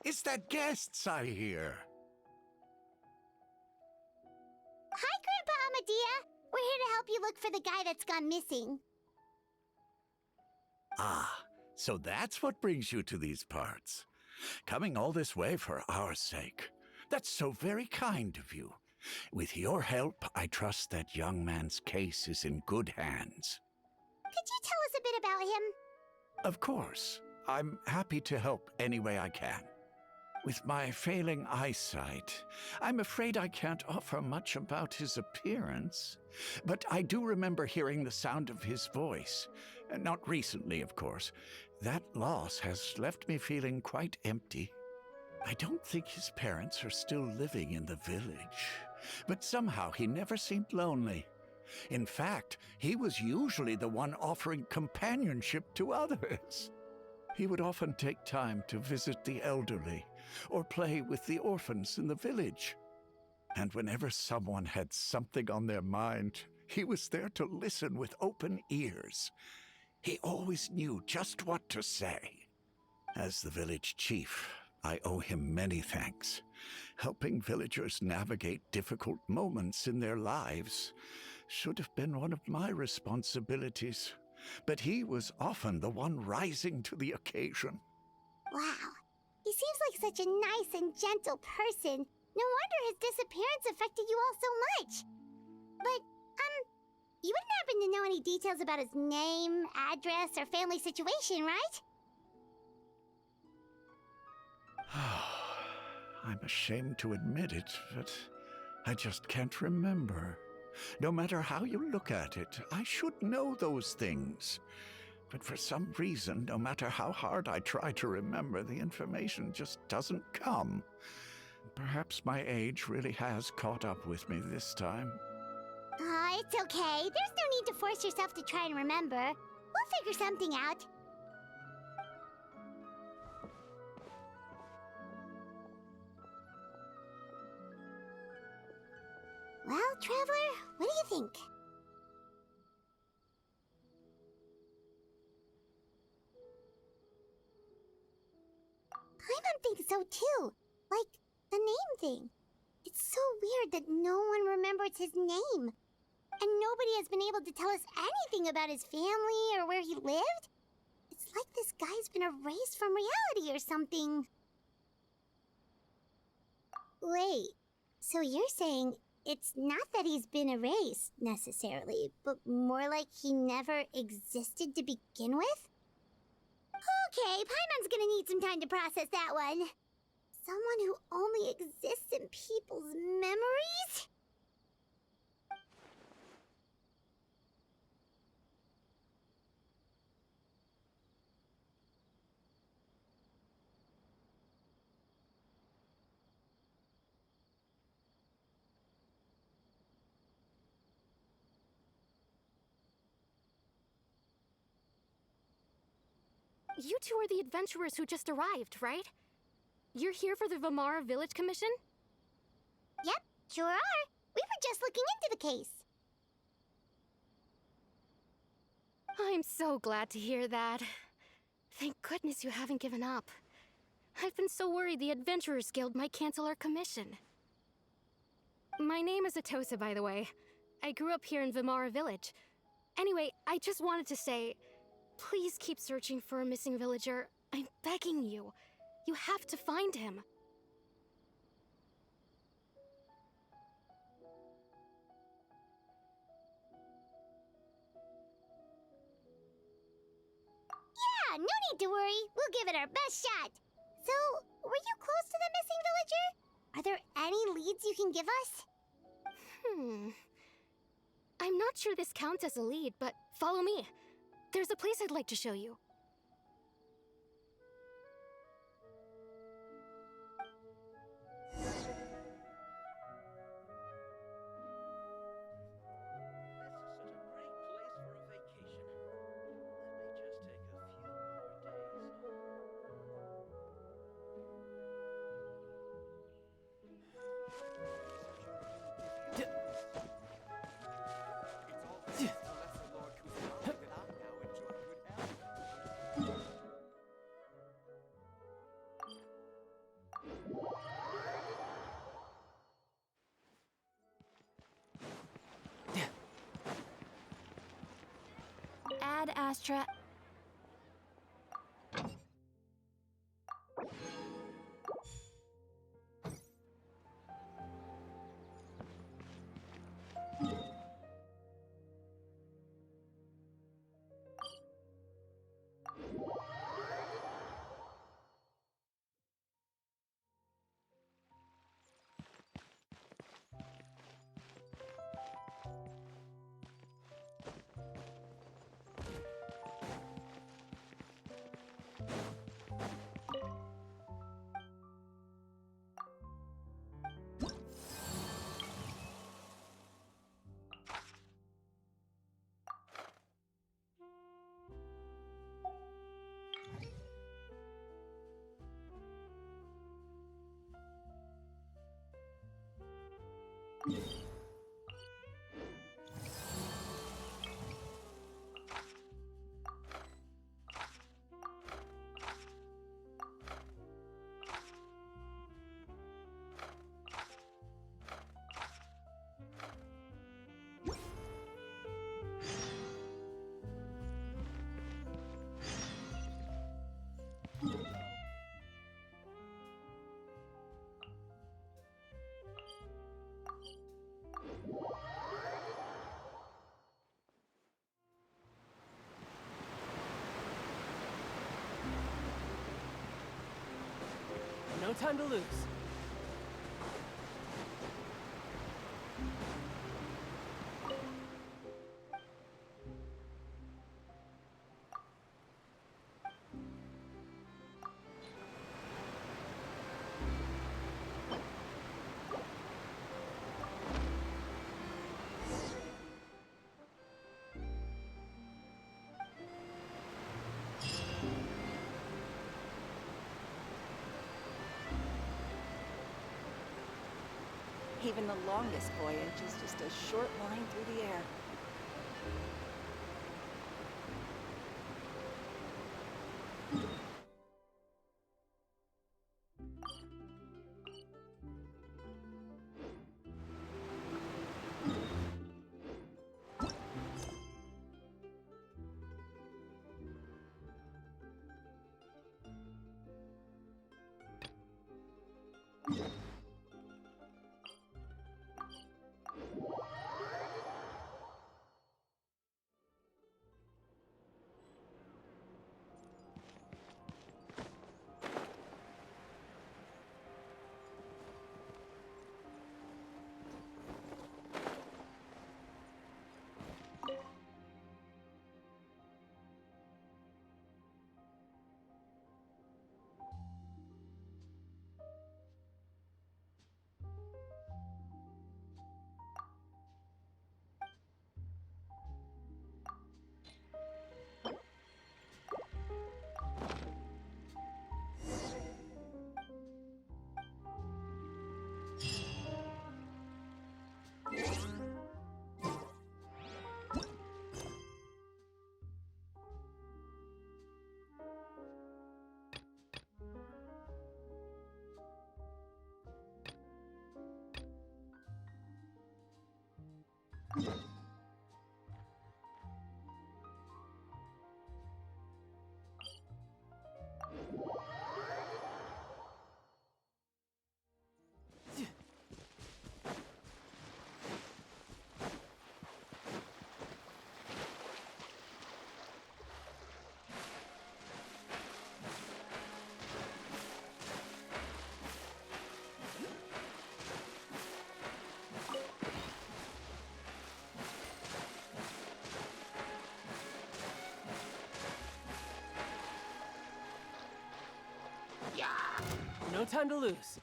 Is that guests I hear? Hi, Grandpa Amadea. We're here to help you look for the guy that's gone missing. Ah, so that's what brings you to these parts. Coming all this way for our sake. That's so very kind of you. With your help, I trust that young man's case is in good hands. Could you tell us a bit about him? Of course. I'm happy to help any way I can. With my failing eyesight, I'm afraid I can't offer much about his appearance. But I do remember hearing the sound of his voice. Not recently, of course. That loss has left me feeling quite empty. I don't think his parents are still living in the village. But somehow he never seemed lonely. In fact, he was usually the one offering companionship to others. He would often take time to visit the elderly or play with the orphans in the village. And whenever someone had something on their mind, he was there to listen with open ears. He always knew just what to say. As the village chief, I owe him many thanks. Helping villagers navigate difficult moments in their lives should have been one of my responsibilities. But he was often the one rising to the occasion. Wow. He seems like such a nice and gentle person. No wonder his disappearance affected you all so much. But, you wouldn't happen to know any details about his name, address, or family situation, right? I'm ashamed to admit it, but I just can't remember. No matter how you look at it, I should know those things. But for some reason, no matter how hard I try to remember, the information just doesn't come. Perhaps my age really has caught up with me this time. It's okay. There's no need to force yourself to try and remember. We'll figure something out. Well, Traveler, what do you think? Paimon thinks so too. Like, the name thing. It's so weird that no one remembers his name. And nobody has been able to tell us anything about his family or where he lived. It's like this guy's been erased from reality or something. Wait, so you're saying it's not that he's been erased, necessarily, but more like he never existed to begin with? Okay, Paimon's gonna need some time to process that one. Someone who only exists in people's memories? You two are the adventurers who just arrived, right? You're here for the Vamara Village Commission? Yep, sure are. We were just looking into the case. I'm so glad to hear that. Thank goodness you haven't given up. I've been so worried the Adventurers Guild might cancel our commission. My name is Atosa, by the way. I grew up here in Vamara Village. Anyway, I just wanted to say, please keep searching for a missing villager. I'm begging you. You have to find him. Yeah, no need to worry. We'll give it our best shot. So, were you close to the missing villager? Are there any leads you can give us? I'm not sure this counts as a lead, but follow me. There's a place I'd like to show you. This is such a great place for a vacation. Let me just take a few more days It's all thanks to Lesser Lord Kusanagi that I now enjoy good health. fast track. No time to lose. Even the longest voyage is just a short line through the air. No time to lose.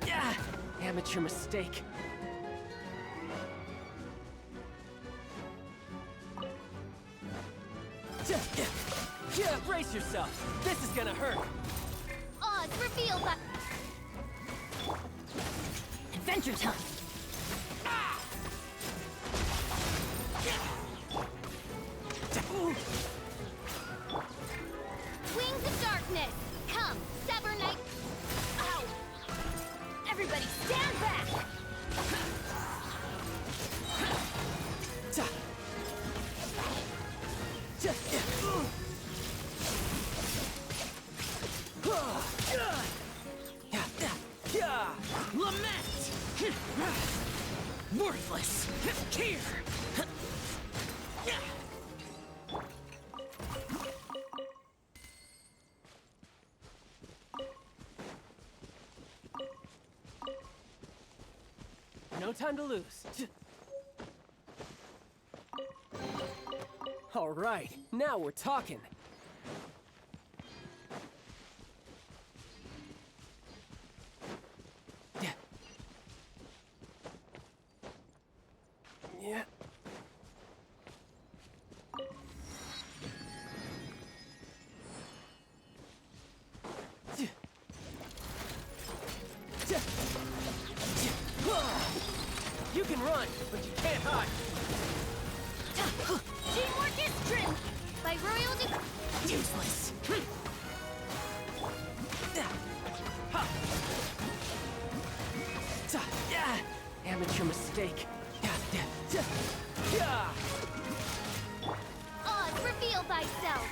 Yeah! Amateur mistake. Yeah, brace yourself. This is gonna hurt. Oz, reveal that. Adventure time! Wings of darkness! Come, Sever Knight! Ow! Everybody stand back! Lament! Worthless! Here! No time to lose. All right, now we're talking. Yeah. You can run, but you can't hide. Teamwork is trim! By royal decree. Useless. Amateur mistake. Oz, reveal thyself!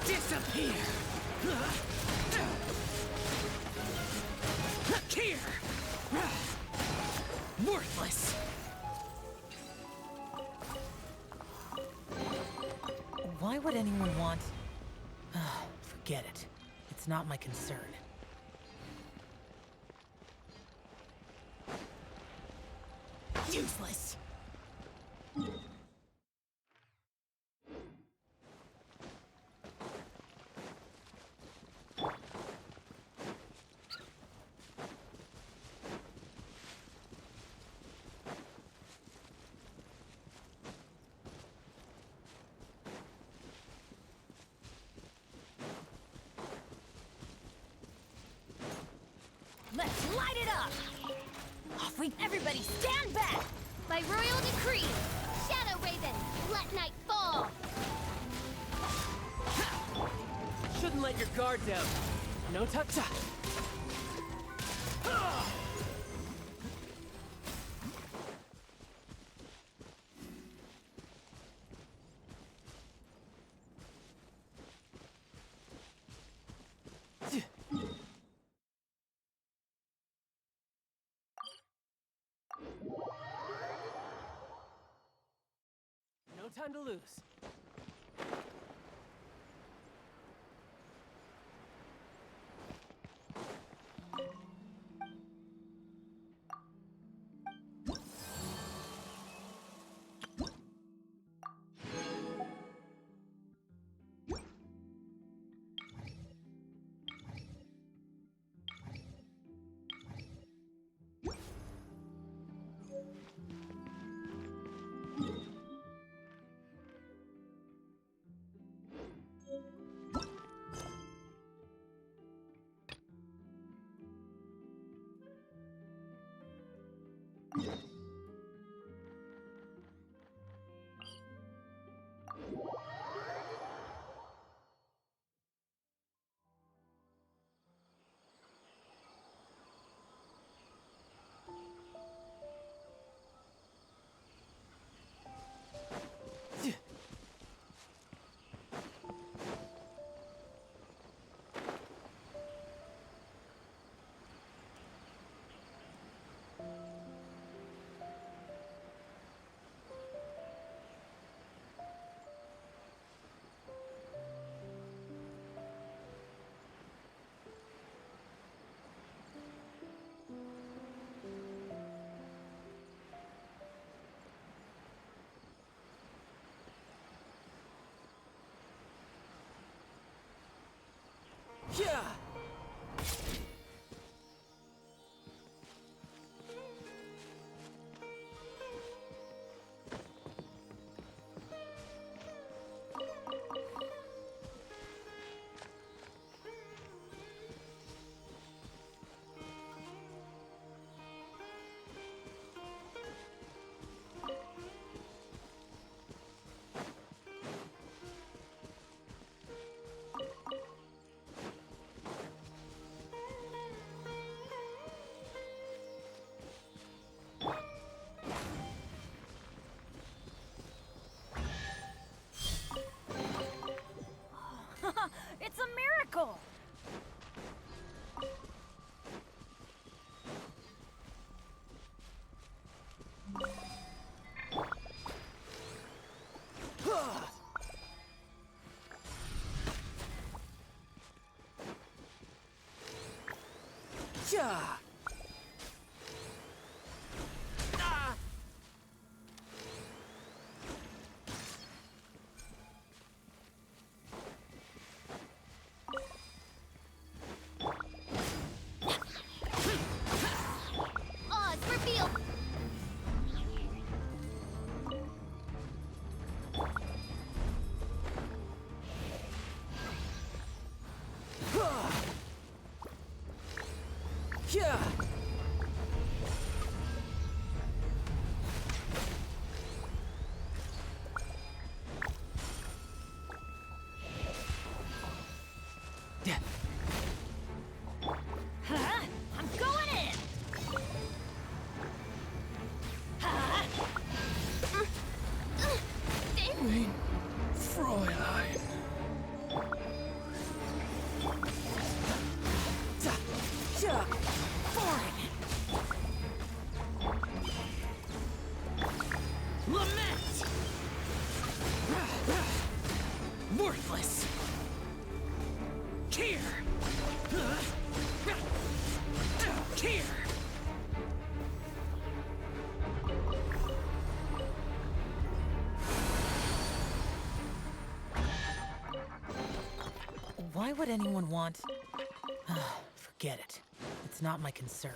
Disappear. Here. Worthless. Why would anyone want... Forget it. It's not my concern. Useless. Let's light it up! Off we... Everybody stand back! By royal decree! Shadow Raven, let night fall! Shouldn't let your guard down. No touch. No time to lose. Yeah. Odds revealed. Yeah. I'm going in. Mein Fräulein. Ja. Lament. Worthless. Here. Here. Why would anyone want... Forget it. It's not my concern.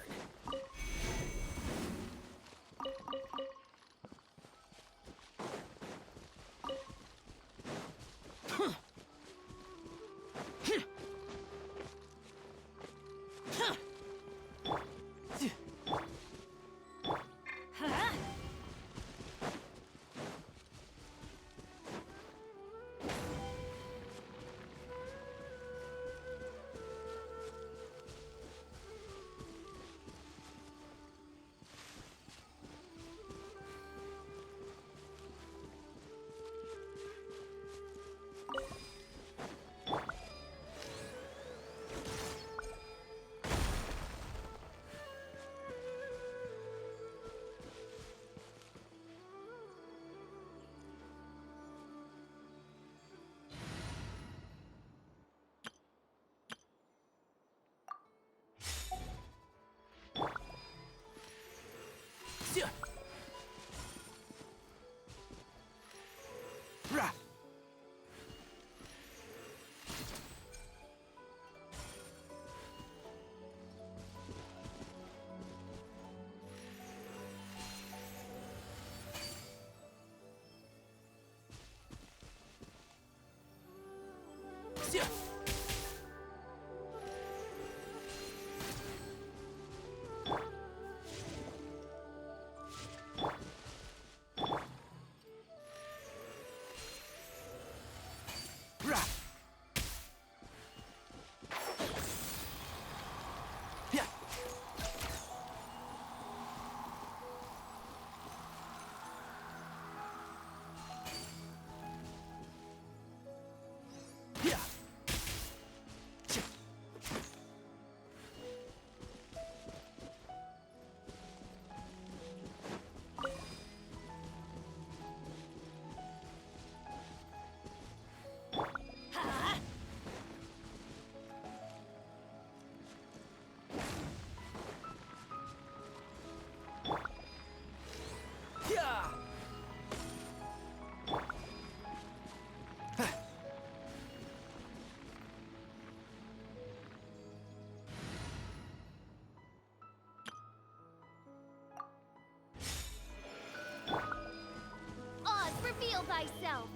Reveal thyself.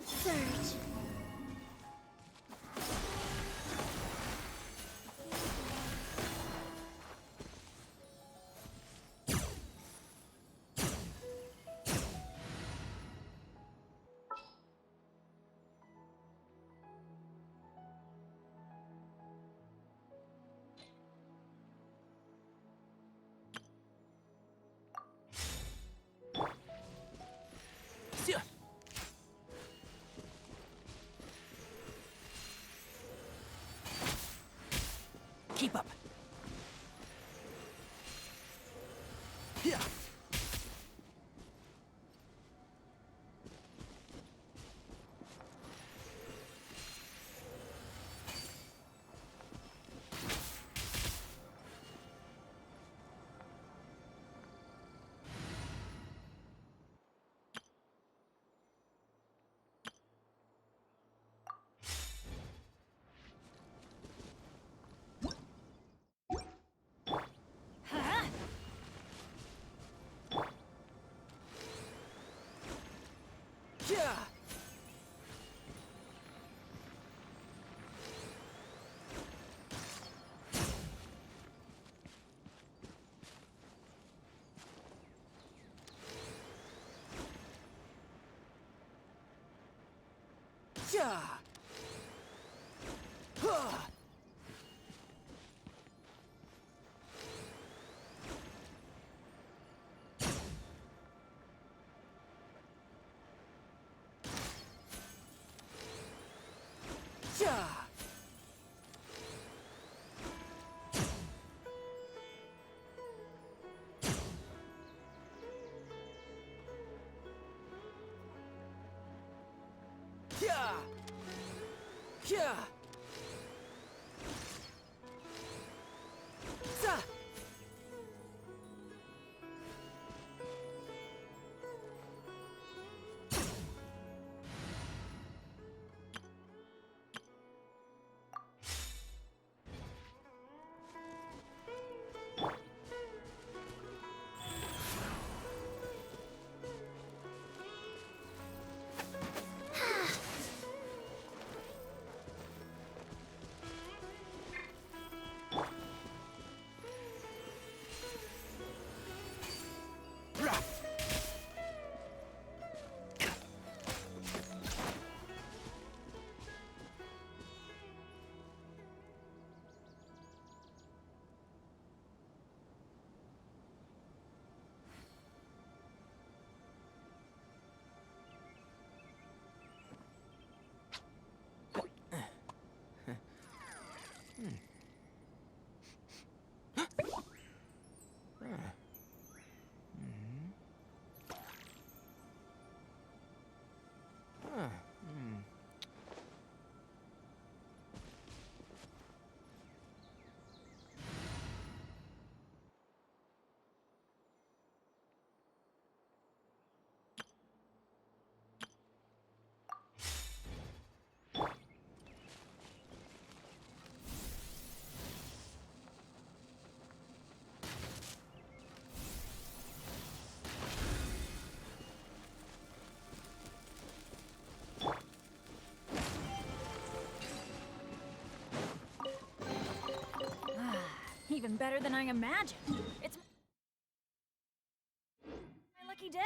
Surge. Keep up. Yeah. Yeah. Yeah. Huh. Yeah. Yeah. Yeah. Za. Rah. Even better than I imagined. It's my lucky day.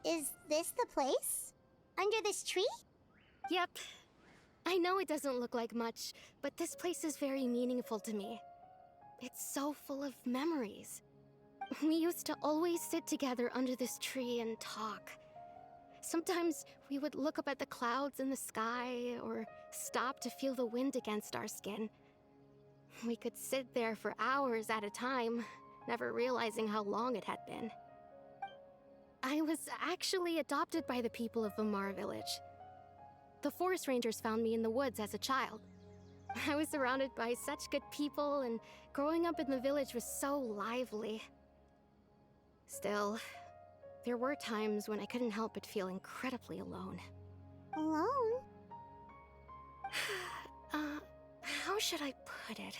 Is this the place? Under this tree? Yep. I know it doesn't look like much, but this place is very meaningful to me. It's so full of memories. We used to always sit together under this tree and talk. Sometimes we would look up at the clouds in the sky or stop to feel the wind against our skin. We could sit there for hours at a time, never realizing how long it had been. I was actually adopted by the people of Vamar village. The forest rangers found me in the woods as a child. I was surrounded by such good people, and growing up in the village was so lively. Still, there were times when I couldn't help but feel incredibly alone. Alone? How should I put it?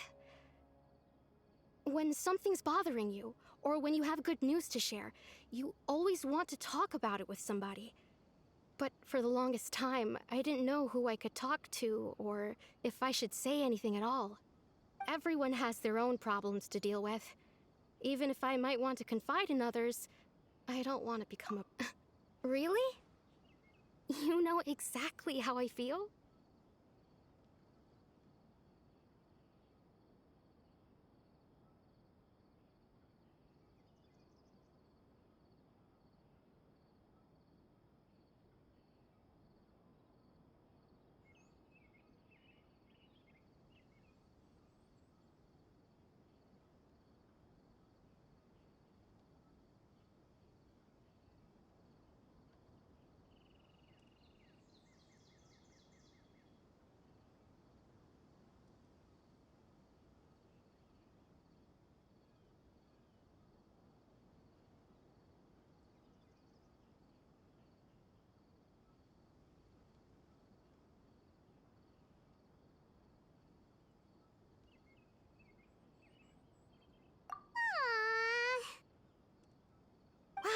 When something's bothering you, or when you have good news to share, you always want to talk about it with somebody. But for the longest time, I didn't know who I could talk to or if I should say anything at all. Everyone has their own problems to deal with. Even if I might want to confide in others, I don't want to become a... Really? You know exactly how I feel?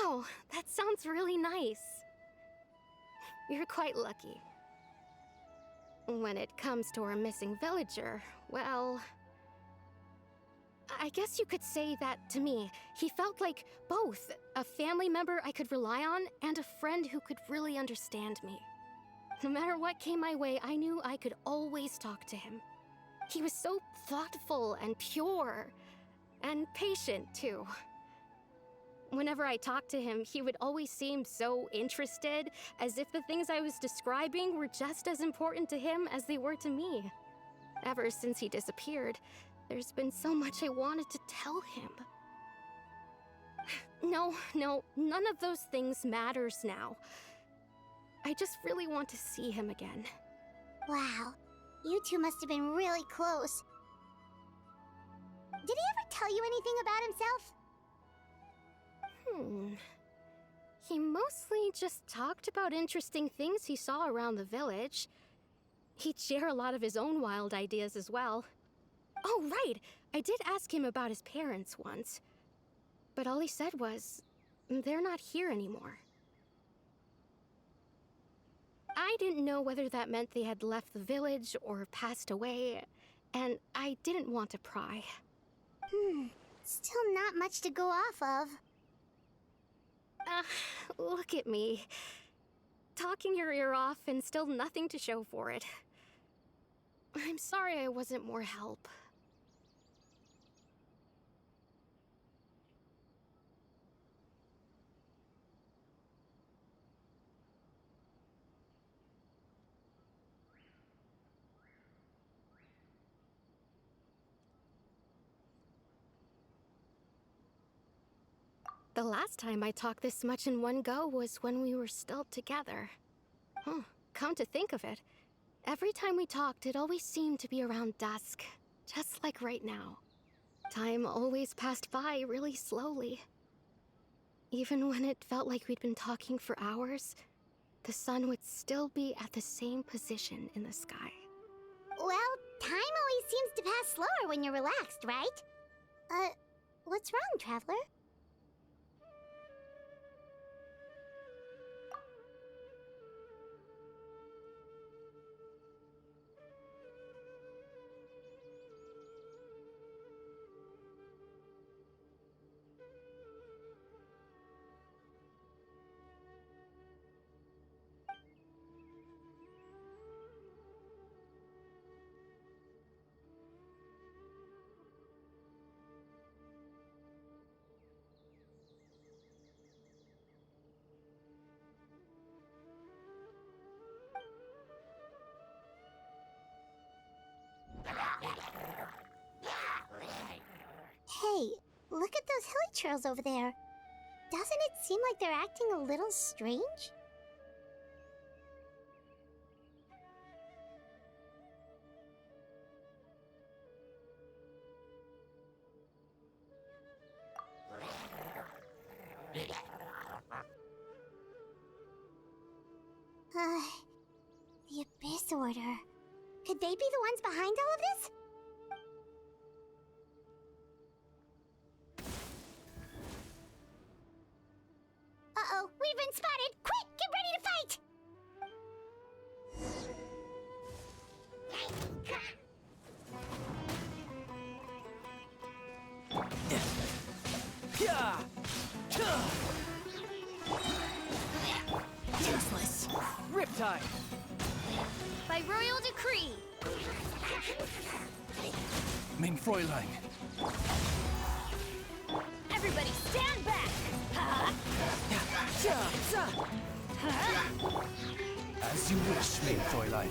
Wow, that sounds really nice. You're quite lucky. When it comes to our missing villager, well... I guess you could say that to me. He felt like both a family member I could rely on and a friend who could really understand me. No matter what came my way, I knew I could always talk to him. He was so thoughtful and pure, and patient too. Whenever I talked to him, he would always seem so interested, as if the things I was describing were just as important to him as they were to me. Ever since he disappeared, there's been so much I wanted to tell him. No, none of those things matters now. I just really want to see him again. Wow, you two must have been really close. Did he ever tell you anything about himself? He mostly just talked about interesting things he saw around the village. He'd share a lot of his own wild ideas as well. Oh, right! I did ask him about his parents once. But all he said was, they're not here anymore. I didn't know whether that meant they had left the village or passed away, and I didn't want to pry. Still not much to go off of. Look at me. Talking your ear off and still nothing to show for it. I'm sorry I wasn't more help. The last time I talked this much in one go was when we were still together. Come to think of it, every time we talked, it always seemed to be around dusk, just like right now. Time always passed by really slowly. Even when it felt like we'd been talking for hours, the sun would still be at the same position in the sky. Well, time always seems to pass slower when you're relaxed, right? What's wrong, Traveler? Hey, look at those hilly trails over there. Doesn't it seem like they're acting a little strange? The Abyss Order. Could they be the ones behind all of this? Uh-oh, we've been spotted! Quick, get ready to fight! Riptide! By royal decree! Mein Fräulein! Everybody stand back! As you wish, mein Fräulein.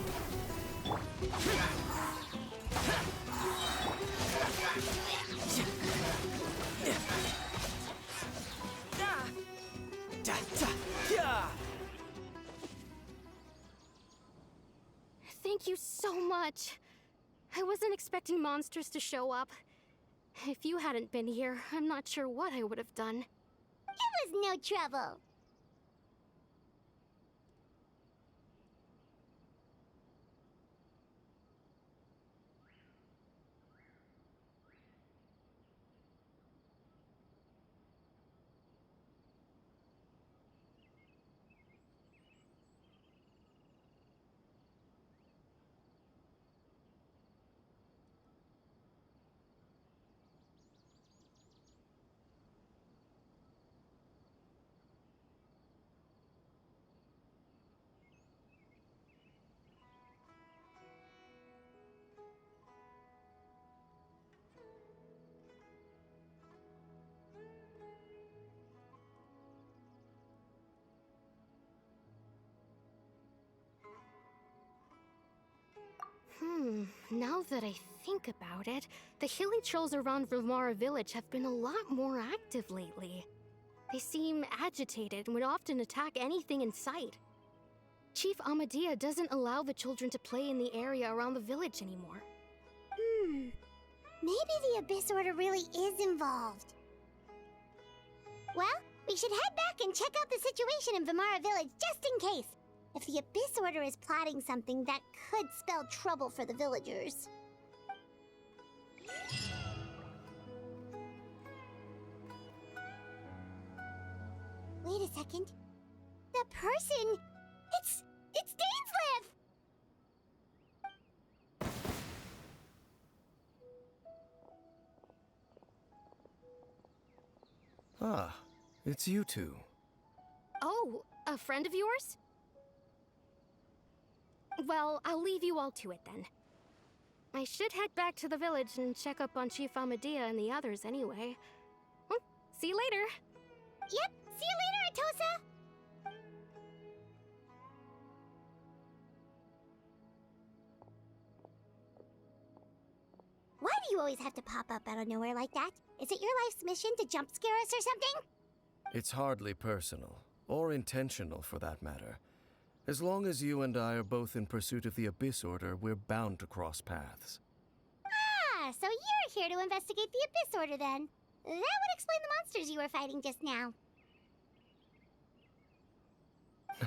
Thank you so much. I wasn't expecting monsters to show up. If you hadn't been here, I'm not sure what I would have done. It was no trouble. Now that I think about it, the hilly trolls around Vimara village have been a lot more active lately. They seem agitated and would often attack anything in sight. Chief Amadea doesn't allow the children to play in the area around the village anymore. Maybe the Abyss Order really is involved. Well, we should head back and check out the situation in Vimara village just in case. If the Abyss Order is plotting something that could spell trouble for the villagers. Wait a second. That person... It's Dainsleif! Ah, it's you two. Oh, a friend of yours? Well, I'll leave you all to it then. I should head back to the village and check up on Chief Amadea and the others anyway. Well, see you later. Yep, see you later, Atosa! Why do you always have to pop up out of nowhere like that? Is it your life's mission to jump scare us or something? It's hardly personal, or intentional for that matter. As long as you and I are both in pursuit of the Abyss Order, we're bound to cross paths. Ah, so you're here to investigate the Abyss Order then. That would explain the monsters you were fighting just now.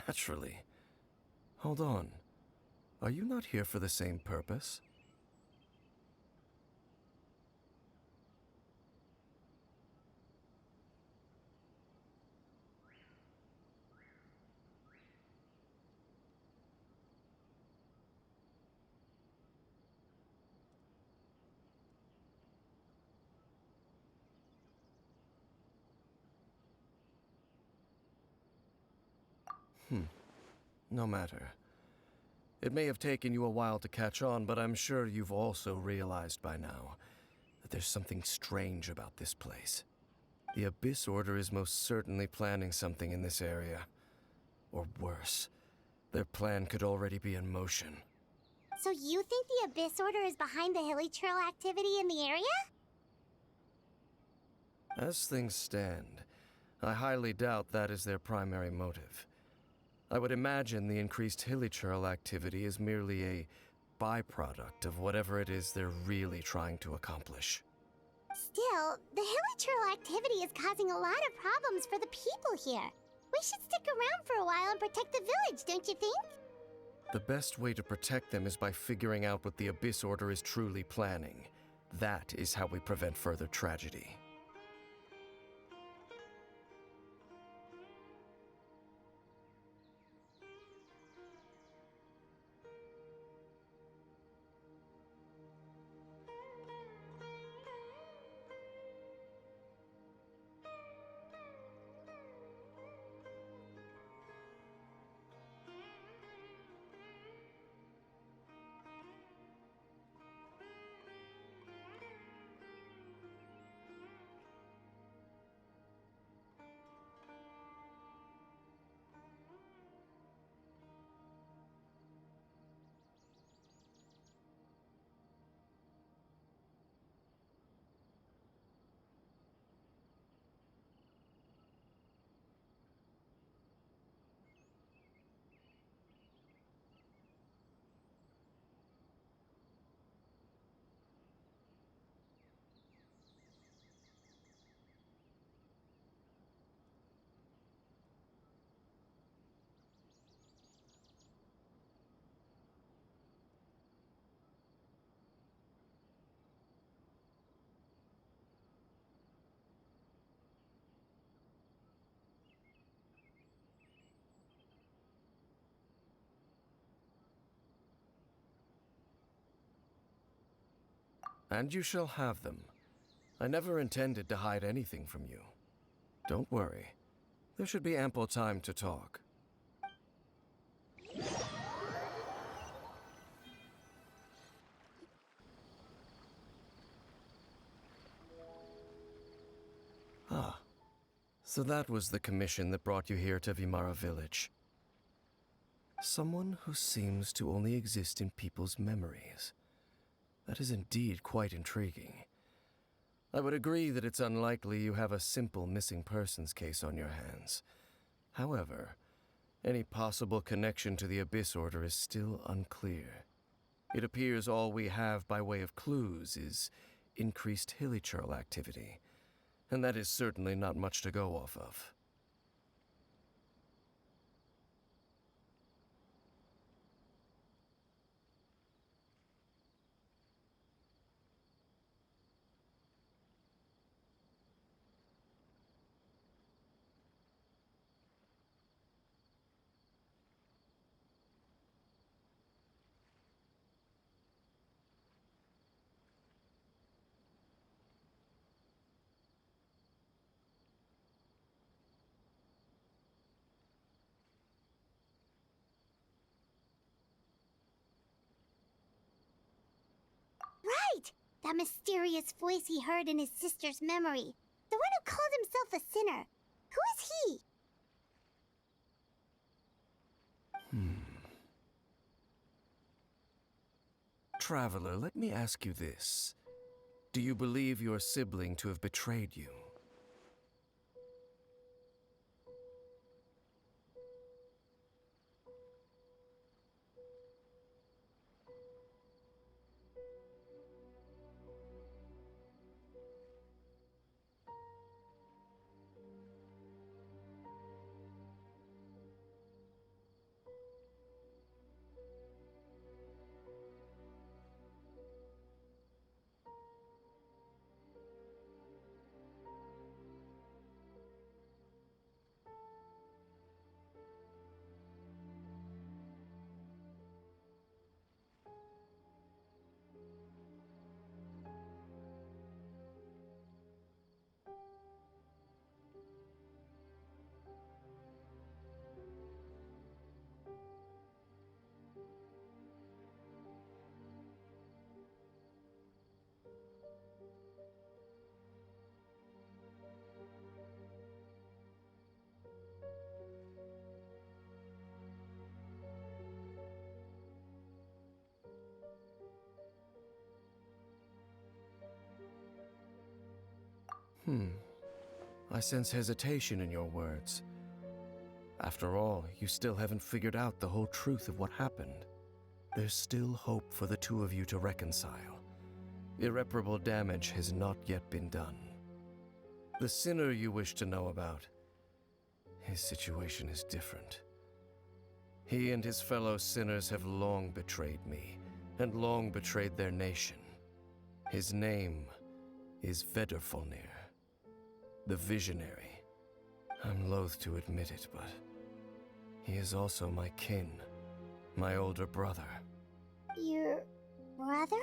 Naturally. Hold on. Are you not here for the same purpose? No matter. It may have taken you a while to catch on, but I'm sure you've also realized by now that there's something strange about this place. The Abyss Order is most certainly planning something in this area. Or worse, their plan could already be in motion. So you think the Abyss Order is behind the hilly trail activity in the area? As things stand, I highly doubt that is their primary motive. I would imagine the increased hilly trail activity is merely a byproduct of whatever it is they're really trying to accomplish. Still, the hilly trail activity is causing a lot of problems for the people here. We should stick around for a while and protect the village, don't you think? The best way to protect them is by figuring out what the Abyss Order is truly planning. That is how we prevent further tragedy. And you shall have them. I never intended to hide anything from you. Don't worry. There should be ample time to talk. Ah. So that was the commission that brought you here to Vimara Village. Someone who seems to only exist in people's memories. That is indeed quite intriguing. I would agree that it's unlikely you have a simple missing persons case on your hands. However, any possible connection to the Abyss Order is still unclear. It appears all we have by way of clues is increased hilichurl activity, and that is certainly not much to go off of. Right! That mysterious voice he heard in his sister's memory. The one who called himself a sinner. Who is he? Traveler, let me ask you this. Do you believe your sibling to have betrayed you? I sense hesitation in your words. After all, you still haven't figured out the whole truth of what happened. There's still hope for the two of you to reconcile. Irreparable damage has not yet been done. The sinner you wish to know about, his situation is different. He and his fellow sinners have long betrayed me, and long betrayed their nation. His name is Vedrfolnir, the Visionary. I'm loath to admit it, but he is also my kin, my older brother. Your brother?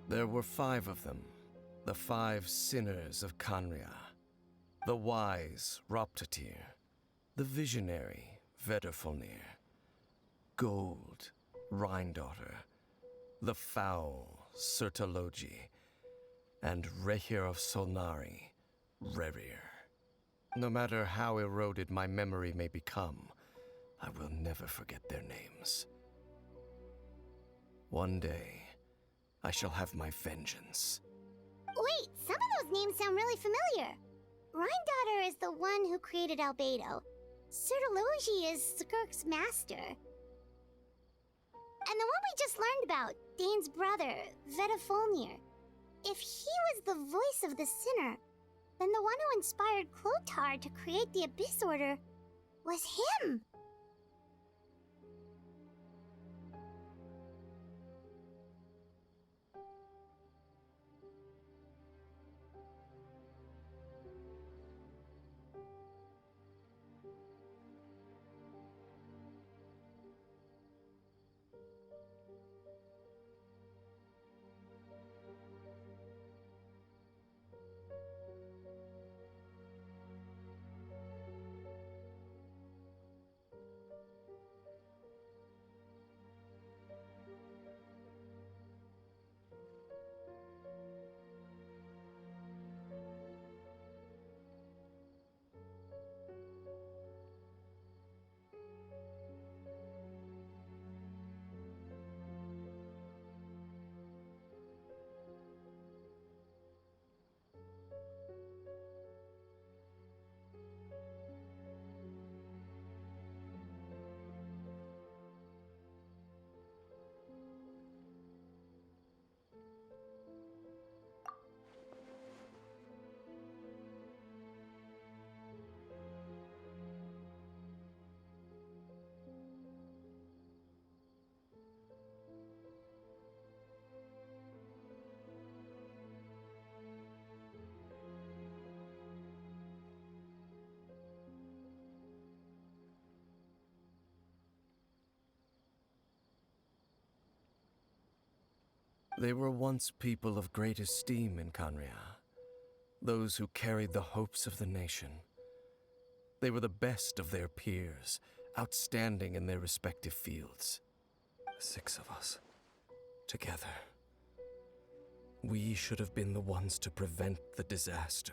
There were 5 of them, the 5 sinners of Kanria. The wise Roptatir, the visionary Vedrfolnir, Gold Rhindaughter, the foul Sertologi, and Rehir of Solnari, Rerir. No matter how eroded my memory may become, I will never forget their names. One day, I shall have my vengeance. Wait, some of those names sound really familiar. Rhindaughter is the one who created Albedo. Sertologi is Skirk's master. And the one we just learned about, Dane's brother, Vedrfolnir. If he was the voice of the sinner, then the one who inspired Clotar to create the Abyss Order was him. They were once people of great esteem in Canria, those who carried the hopes of the nation. They were the best of their peers, outstanding in their respective fields. 6 of us, together. We should have been the ones to prevent the disaster,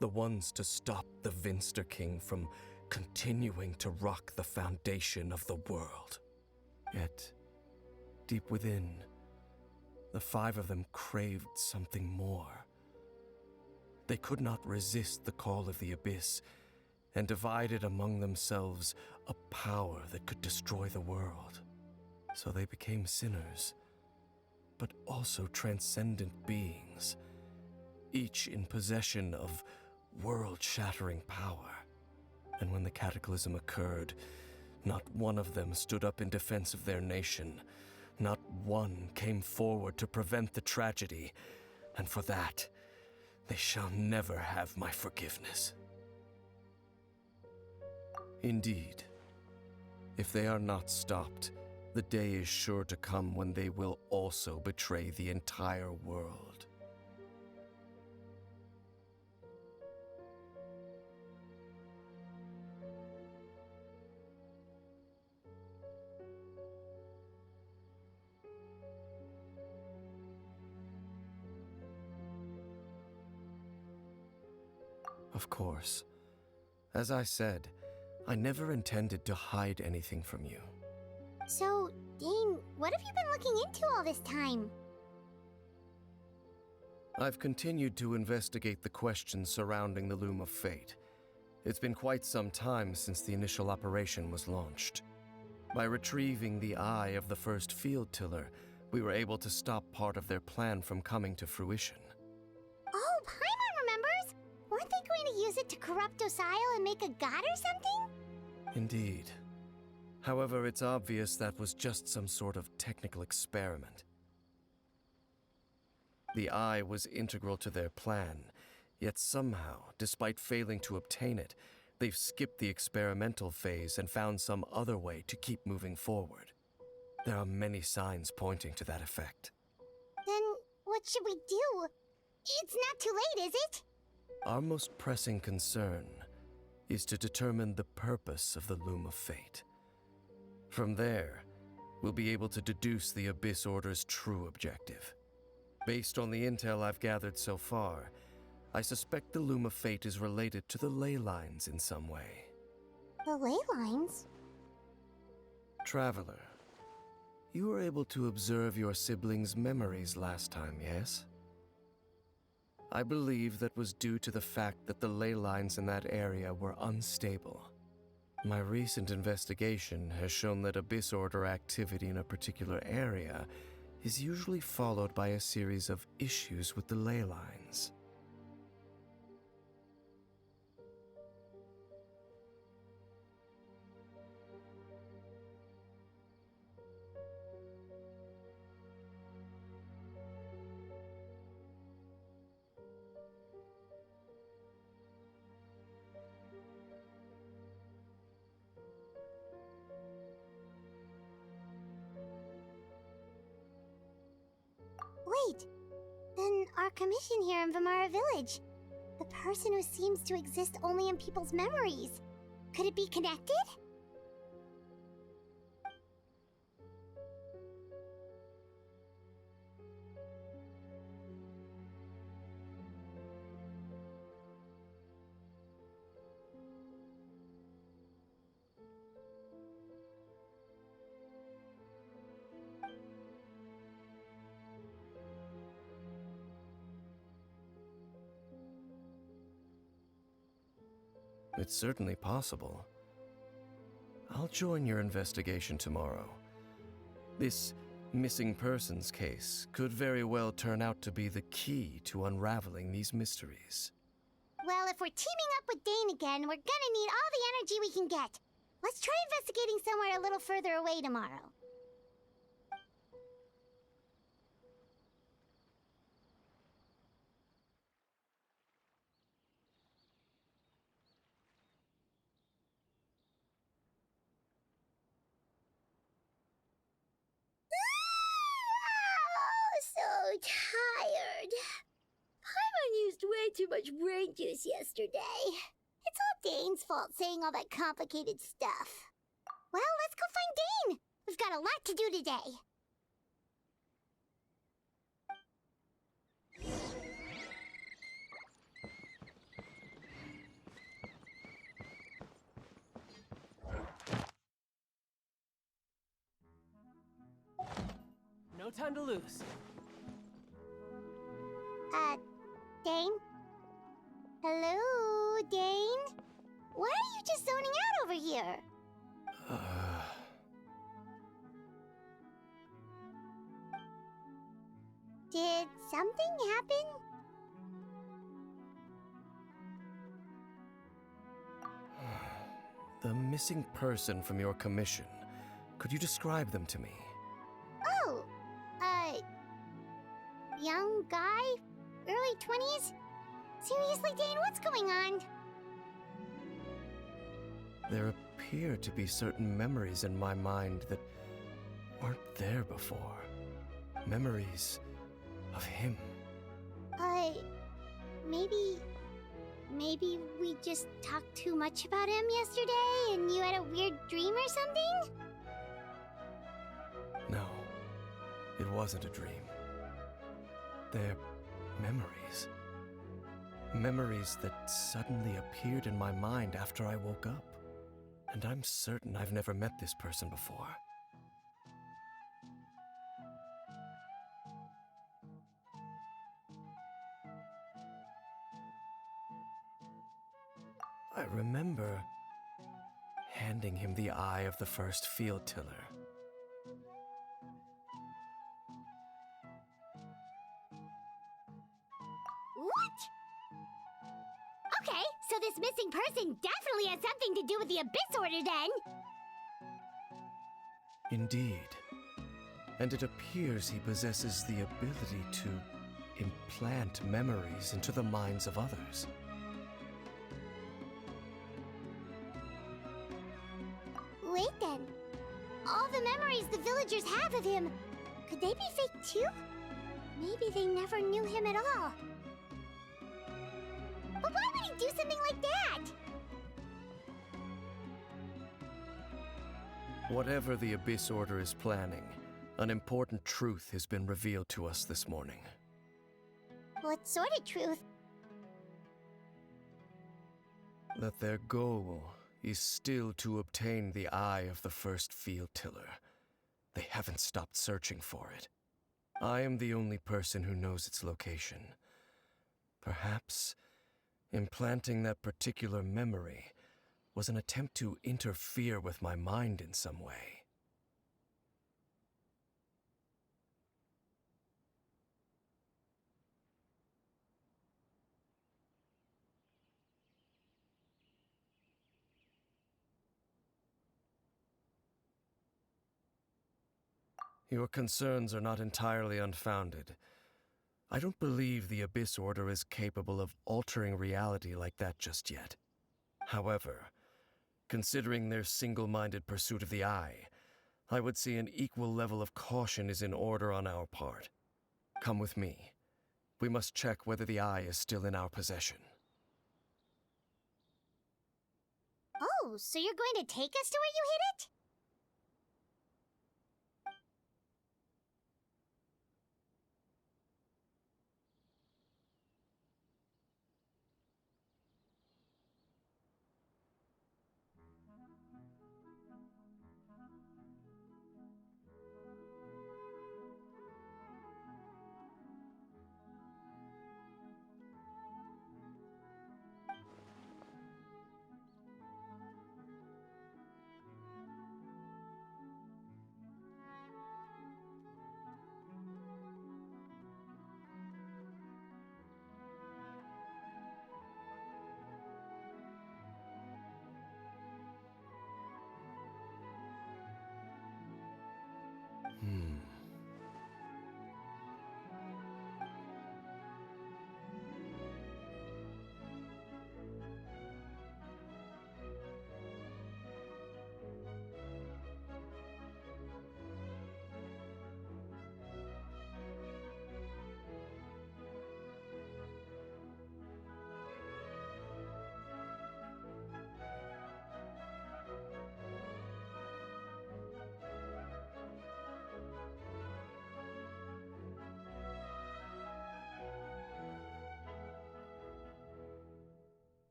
the ones to stop the Vinster King from continuing to rock the foundation of the world. Yet, deep within, the 5 of them craved something more. They could not resist the call of the Abyss, and divided among themselves a power that could destroy the world. So they became sinners, but also transcendent beings, each in possession of world-shattering power. And when the cataclysm occurred, not one of them stood up in defense of their nation. Not one came forward to prevent the tragedy, and for that, they shall never have my forgiveness. Indeed, if they are not stopped, the day is sure to come when they will also betray the entire world. Of course. As I said, I never intended to hide anything from you. So, Dane, what have you been looking into all this time? I've continued to investigate the questions surrounding the Loom of Fate. It's been quite some time since the initial operation was launched. By retrieving the eye of the first field tiller, we were able to stop part of their plan from coming to fruition. Oh, Paimon remembers! Weren't they going to use it to corrupt Osial and make a god or something? Indeed. However, it's obvious that was just some sort of technical experiment. The eye was integral to their plan, yet somehow, despite failing to obtain it, they've skipped the experimental phase and found some other way to keep moving forward. There are many signs pointing to that effect. Then what should we do? It's not too late, is it? Our most pressing concern is to determine the purpose of the Loom of Fate. From there, we'll be able to deduce the Abyss Order's true objective. Based on the intel I've gathered so far, I suspect the Loom of Fate is related to the ley lines in some way. The ley lines? Traveler, you were able to observe your siblings' memories last time, yes? I believe that was due to the fact that the ley lines in that area were unstable. My recent investigation has shown that Abyss Order activity in a particular area is usually followed by a series of issues with the ley lines. Wait, then our commission here in Vimara Village, the person who seems to exist only in people's memories, could it be connected? It's certainly possible. I'll join your investigation tomorrow. This missing persons case could very well turn out to be the key to unraveling these mysteries. Well, if we're teaming up with Dane again, we're gonna need all the energy we can get. Let's try investigating somewhere a little further away tomorrow. tired. Paimon used way too much brain juice yesterday. It's all Dane's fault saying all that complicated stuff. Well, let's go find Dane. We've got a lot to do today. No time to lose. Dane? Hello, Dane? Why are you just zoning out over here? Did something happen? The missing person from your commission. Could you describe them to me? Oh, young guy? Early 20s? Seriously, Dane, what's going on? There appear to be certain memories in my mind that weren't there before. Memories of him. Maybe we just talked too much about him yesterday and you had a weird dream or something? No, it wasn't a dream. They're memories. Memories that suddenly appeared in my mind after I woke up. And I'm certain I've never met this person before. I remember handing him the eye of the first field tiller. What? Okay, so this missing person definitely has something to do with the Abyss Order then! Indeed. And it appears he possesses the ability to implant memories into the minds of others. Wait then. All the memories the villagers have of him, could they be fake too? Maybe they never knew him at all. But why would he do something like that? Whatever the Abyss Order is planning, an important truth has been revealed to us this morning. What sort of truth? That their goal is still to obtain the eye of the first field tiller. They haven't stopped searching for it. I am the only person who knows its location. Perhaps implanting that particular memory was an attempt to interfere with my mind in some way. Your concerns are not entirely unfounded. I don't believe the Abyss Order is capable of altering reality like that just yet. However, considering their single-minded pursuit of the eye, I would say an equal level of caution is in order on our part. Come with me. We must check whether the eye is still in our possession. Oh, so you're going to take us to where you hid it?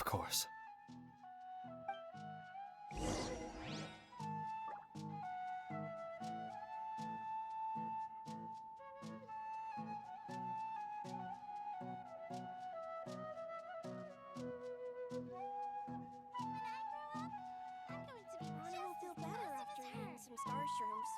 course. Ronnie will feel better after eating some star shrooms.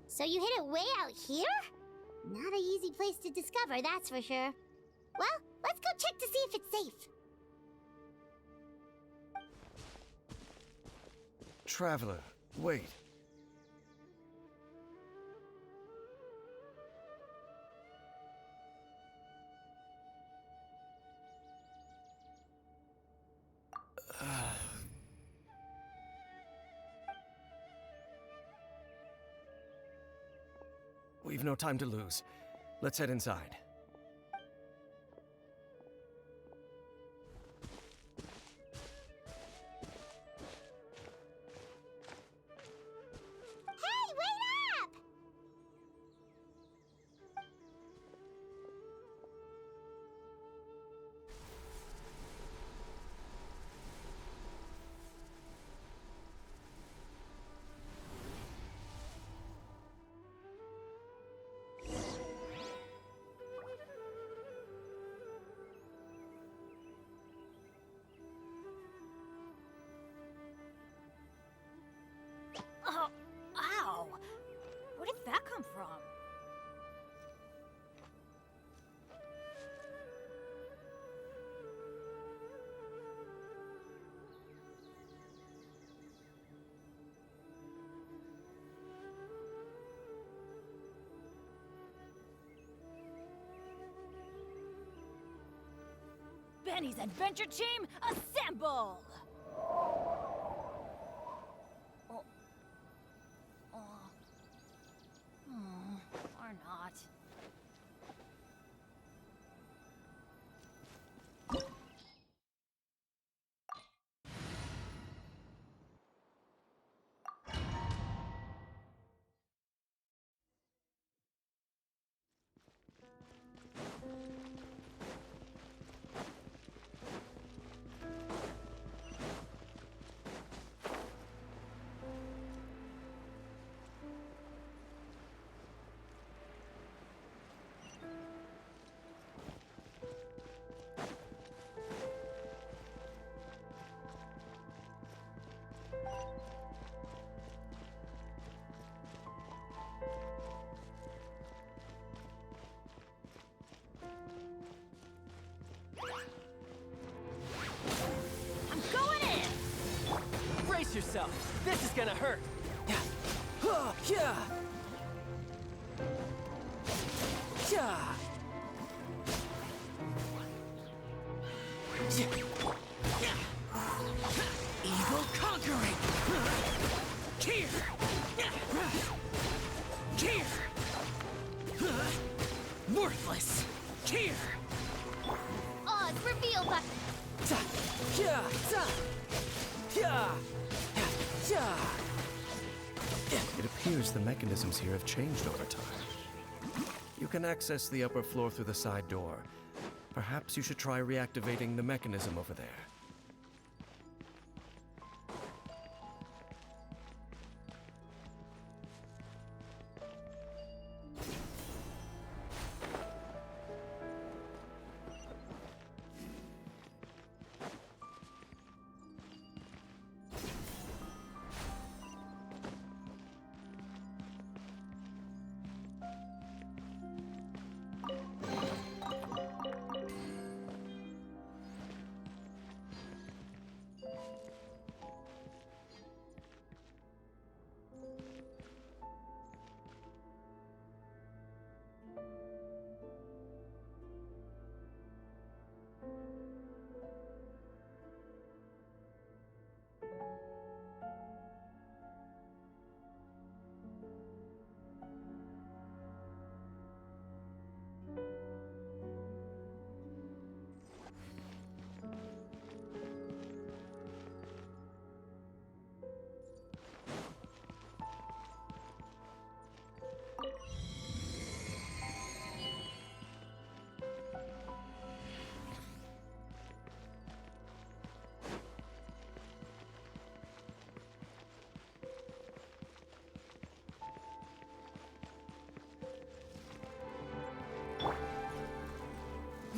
So you hid it way out here? Not an easy place to discover, that's for sure. Well, let's go check to see if it's safe. Traveler, wait. We've no time to lose. Let's head inside. Hey, wait up! Oh, ow! Where did that come from? Benny's adventure team, assemble! Or not. I'm going in! Brace yourself. This is gonna hurt. Yeah. Evil conquering. Here. Here. Worthless. Here. Odd reveal button. It appears the mechanisms here have changed over time. You can access the upper floor through the side door. Perhaps you should try reactivating the mechanism over there.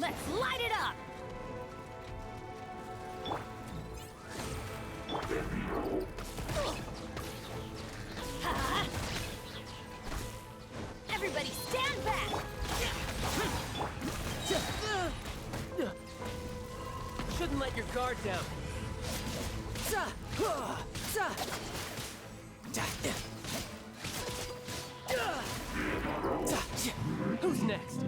Let's light it up! Ha! Everybody stand back! Shouldn't let your guard down. Who's next?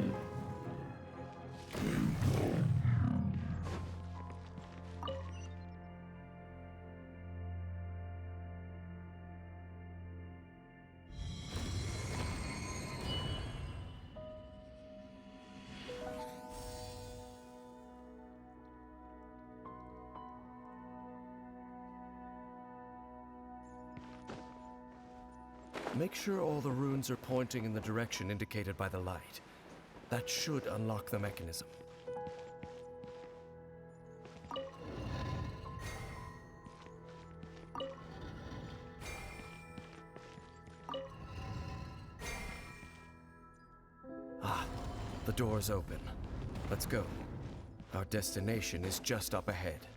Make sure all the runes are pointing in the direction indicated by the light. That should unlock the mechanism. Ah, the door's open. Let's go. Our destination is just up ahead.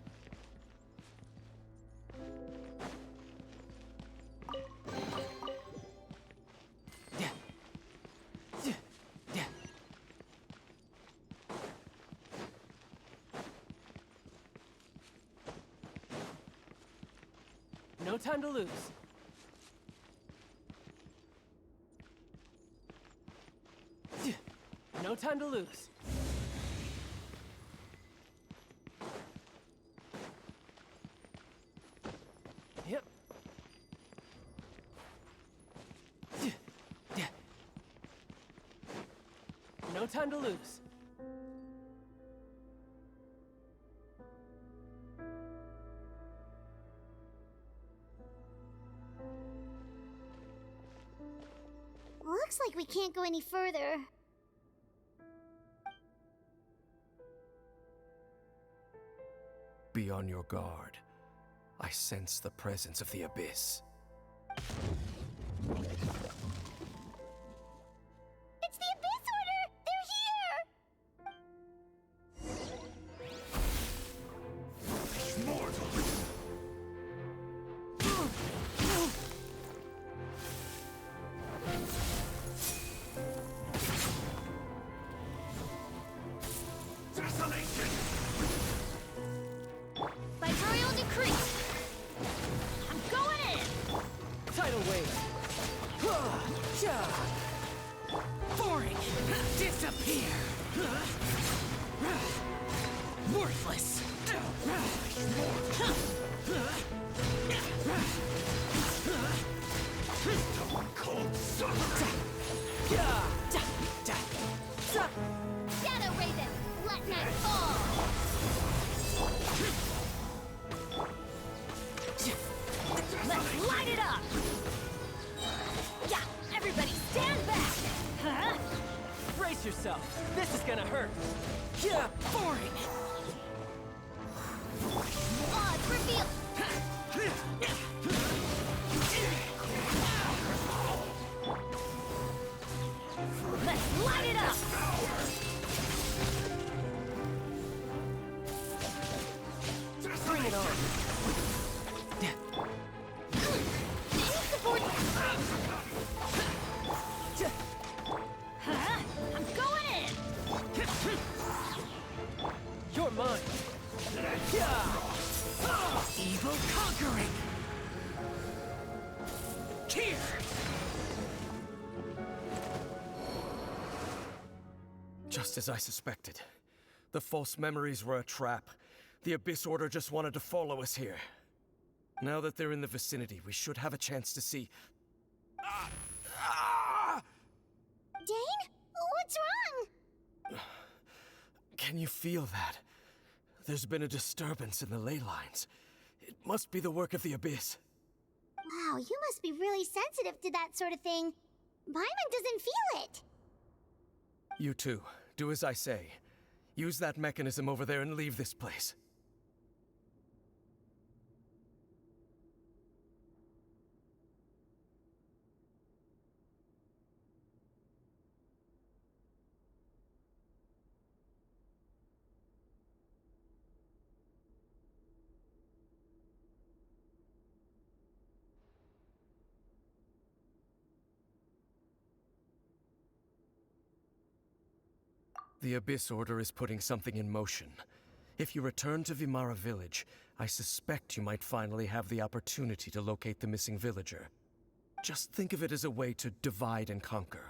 No time to lose. No time to lose. Yep. No time to lose. Looks like we can't go any further. Be on your guard. I sense the presence of the abyss. It's the Abyss Order! They're here! By royal decree! I'm going in! Tidal wave. Boring! Disappear! Worthless! Shadow Raven, let night fall! Let's light it up! Yeah, everybody stand back! Huh? Brace yourself. This is gonna hurt. Yeah, boring! Odds reveal! Let's light it up! Bring it on. Huh? I'm going in! You're mine. Evil conquering! Here! Just as I suspected. The false memories were a trap. The Abyss Order just wanted to follow us here. Now that they're in the vicinity, we should have a chance to see... Dane? What's wrong? Can you feel that? There's been a disturbance in the ley lines. It must be the work of the Abyss. Wow, you must be really sensitive to that sort of thing. Paimon doesn't feel it. You too. Do as I say. Use that mechanism over there and leave this place. The Abyss Order is putting something in motion. If you return to Vimara Village, I suspect you might finally have the opportunity to locate the missing villager. Just think of it as a way to divide and conquer.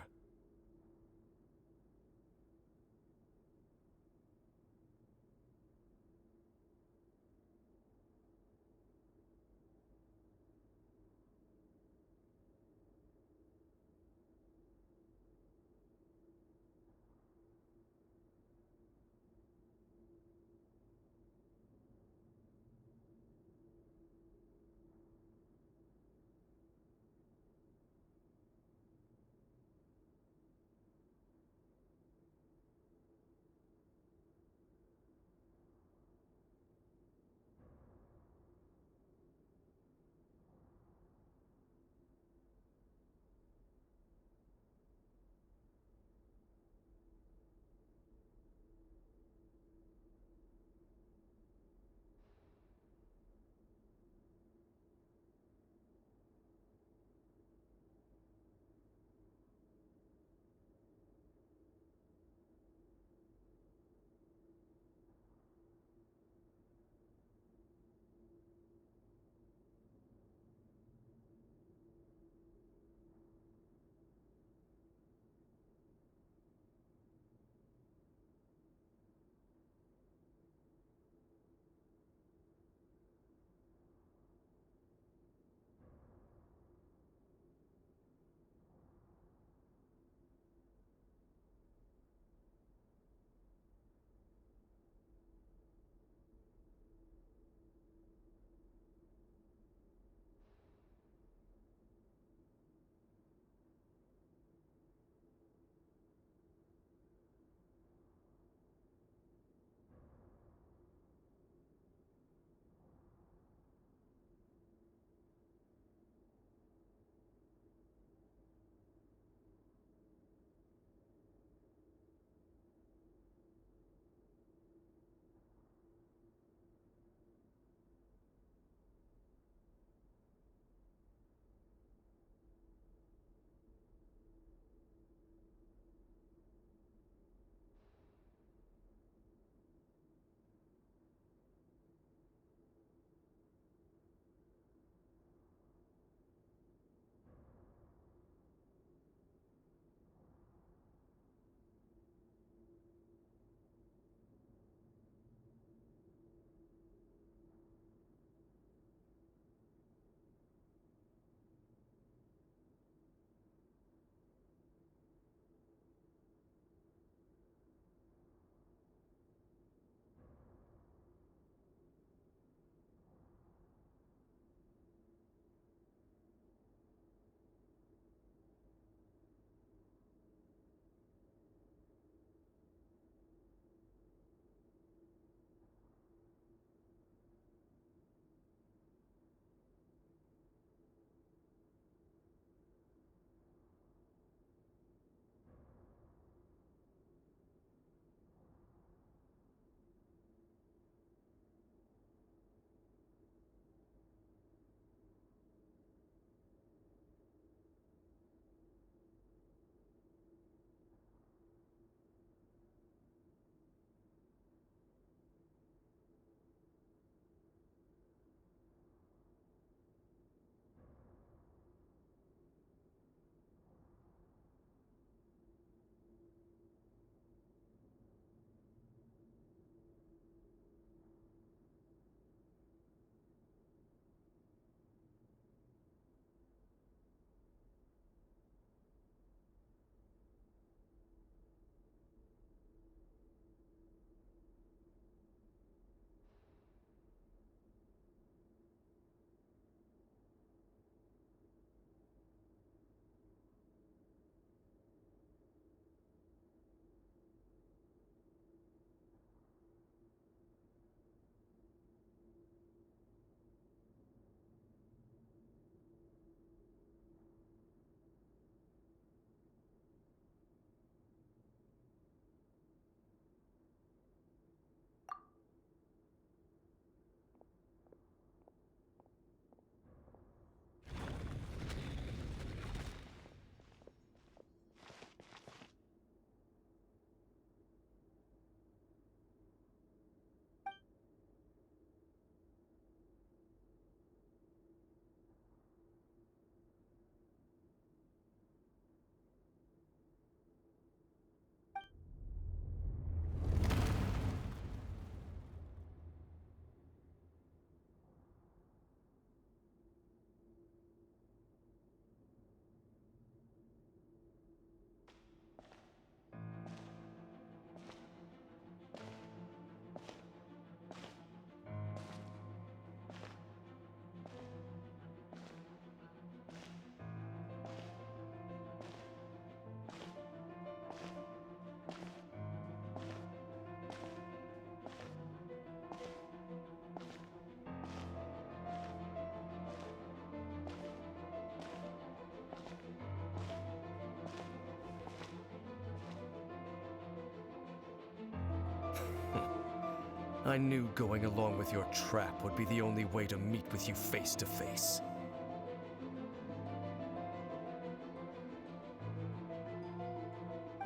I knew going along with your trap would be the only way to meet with you face to face.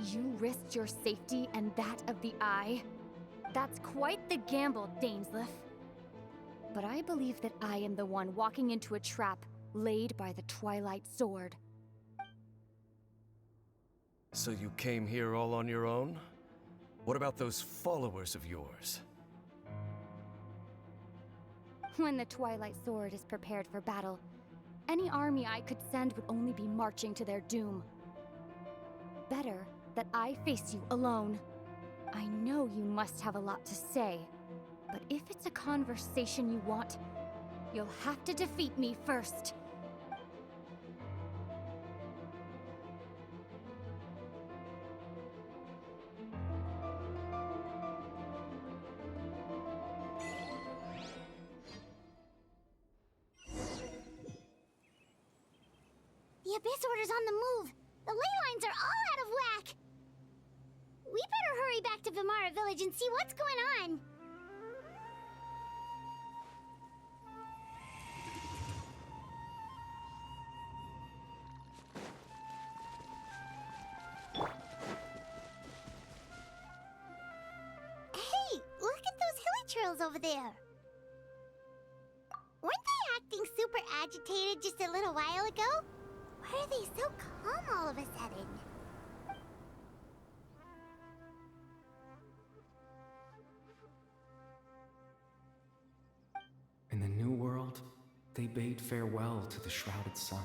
You risked your safety and that of the Eye? That's quite the gamble, Dainsleif. But I believe that I am the one walking into a trap laid by the Twilight Sword. So you came here all on your own? What about those followers of yours? When the Twilight Sword is prepared for battle, any army I could send would only be marching to their doom. Better that I face you alone. I know you must have a lot to say, but if it's a conversation you want, you'll have to defeat me first. The Abyss Order's on the move. The ley lines are all out of whack. We better hurry back to Vimara Village and see what's going on. Hey, look at those hilly trails over there. Weren't they acting super agitated just a little while ago? Why are they so calm all of a sudden? In the New World, they bade farewell to the shrouded sun.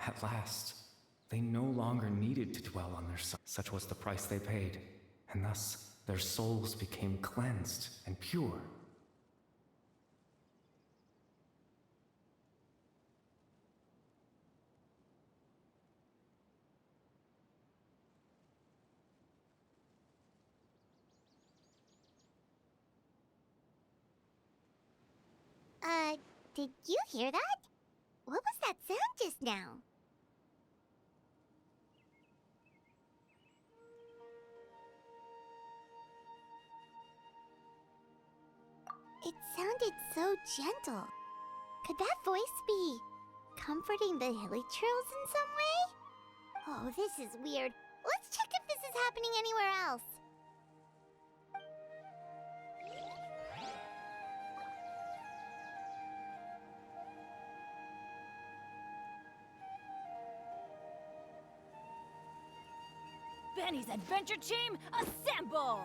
At last, they no longer needed to dwell on their sun. Such was the price they paid, and thus their souls became cleansed and pure. Did you hear that? What was that sound just now? It sounded so gentle. Could that voice be comforting the hilly trails in some way? Oh, this is weird. Let's check if this is happening anywhere else. Benny's adventure team, assemble!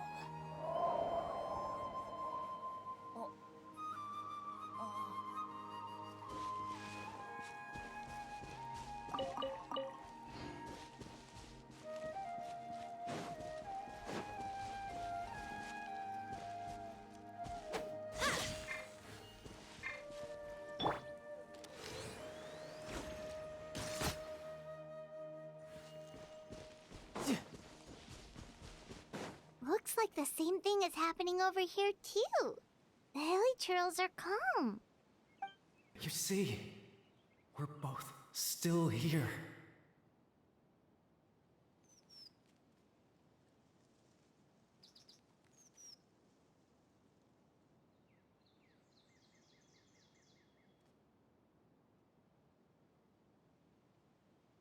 Looks like the same thing is happening over here, too. The hilly churls are calm. You see, we're both still here.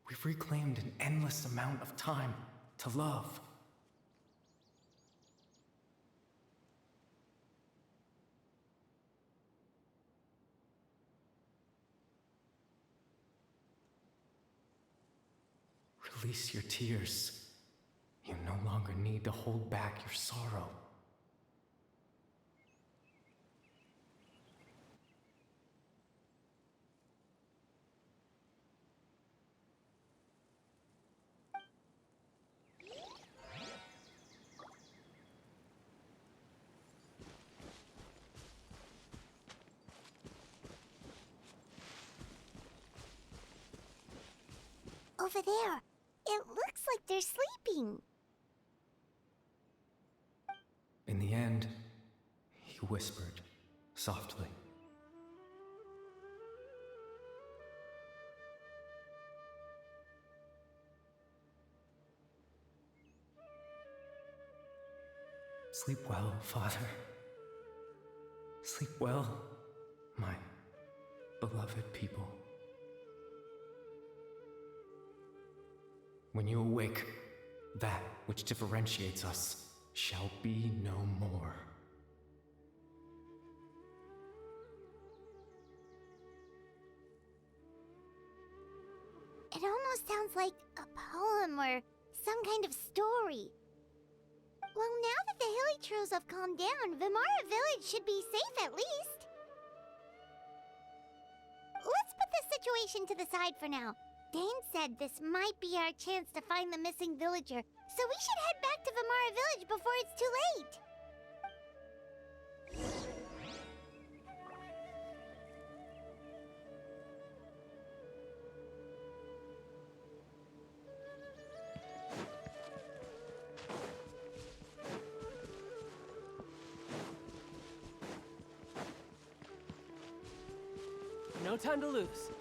We've reclaimed an endless amount of time to love. Release your tears. You no longer need to hold back your sorrow. Over there. It looks like they're sleeping. In the end, he whispered softly. Sleep well, Father. Sleep well, my beloved people. When you awake, that which differentiates us shall be no more. It almost sounds like a poem or some kind of story. Well, now that the hilly churls have calmed down, Vimara Village should be safe at least. Let's put this situation to the side for now. Dane said this might be our chance to find the missing villager, so we should head back to Vimara Village before it's too late. No time to lose.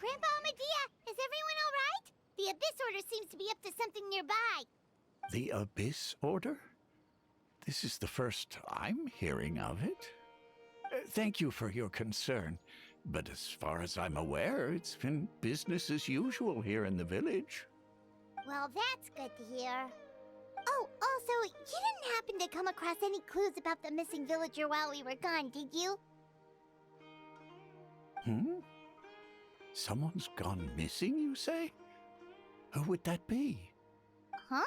Grandpa Medea, is everyone all right? The Abyss Order seems to be up to something nearby. The Abyss Order? This is the first I'm hearing of it. Thank you for your concern, but as far as I'm aware, it's been business as usual here in the village. Well, that's good to hear. Oh, also, you didn't happen to come across any clues about the missing villager while we were gone, did you? Someone's gone missing, you say? Who would that be? Huh?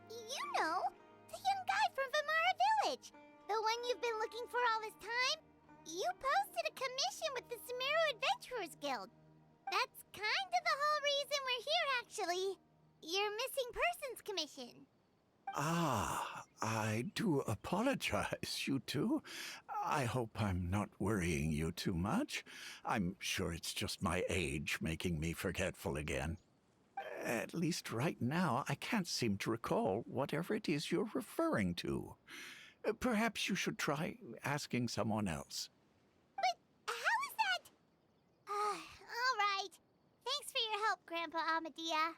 You know, the young guy from Vimara Village. The one you've been looking for all this time. You posted a commission with the Sumeru Adventurers Guild. That's kind of the whole reason we're here, actually. Your missing persons commission. Ah, I do apologize, you two. I hope I'm not worrying you too much. I'm sure it's just my age making me forgetful again. At least right now, I can't seem to recall whatever it is you're referring to. Perhaps you should try asking someone else. But how is that? All right. Thanks for your help, Grandpa Amadea.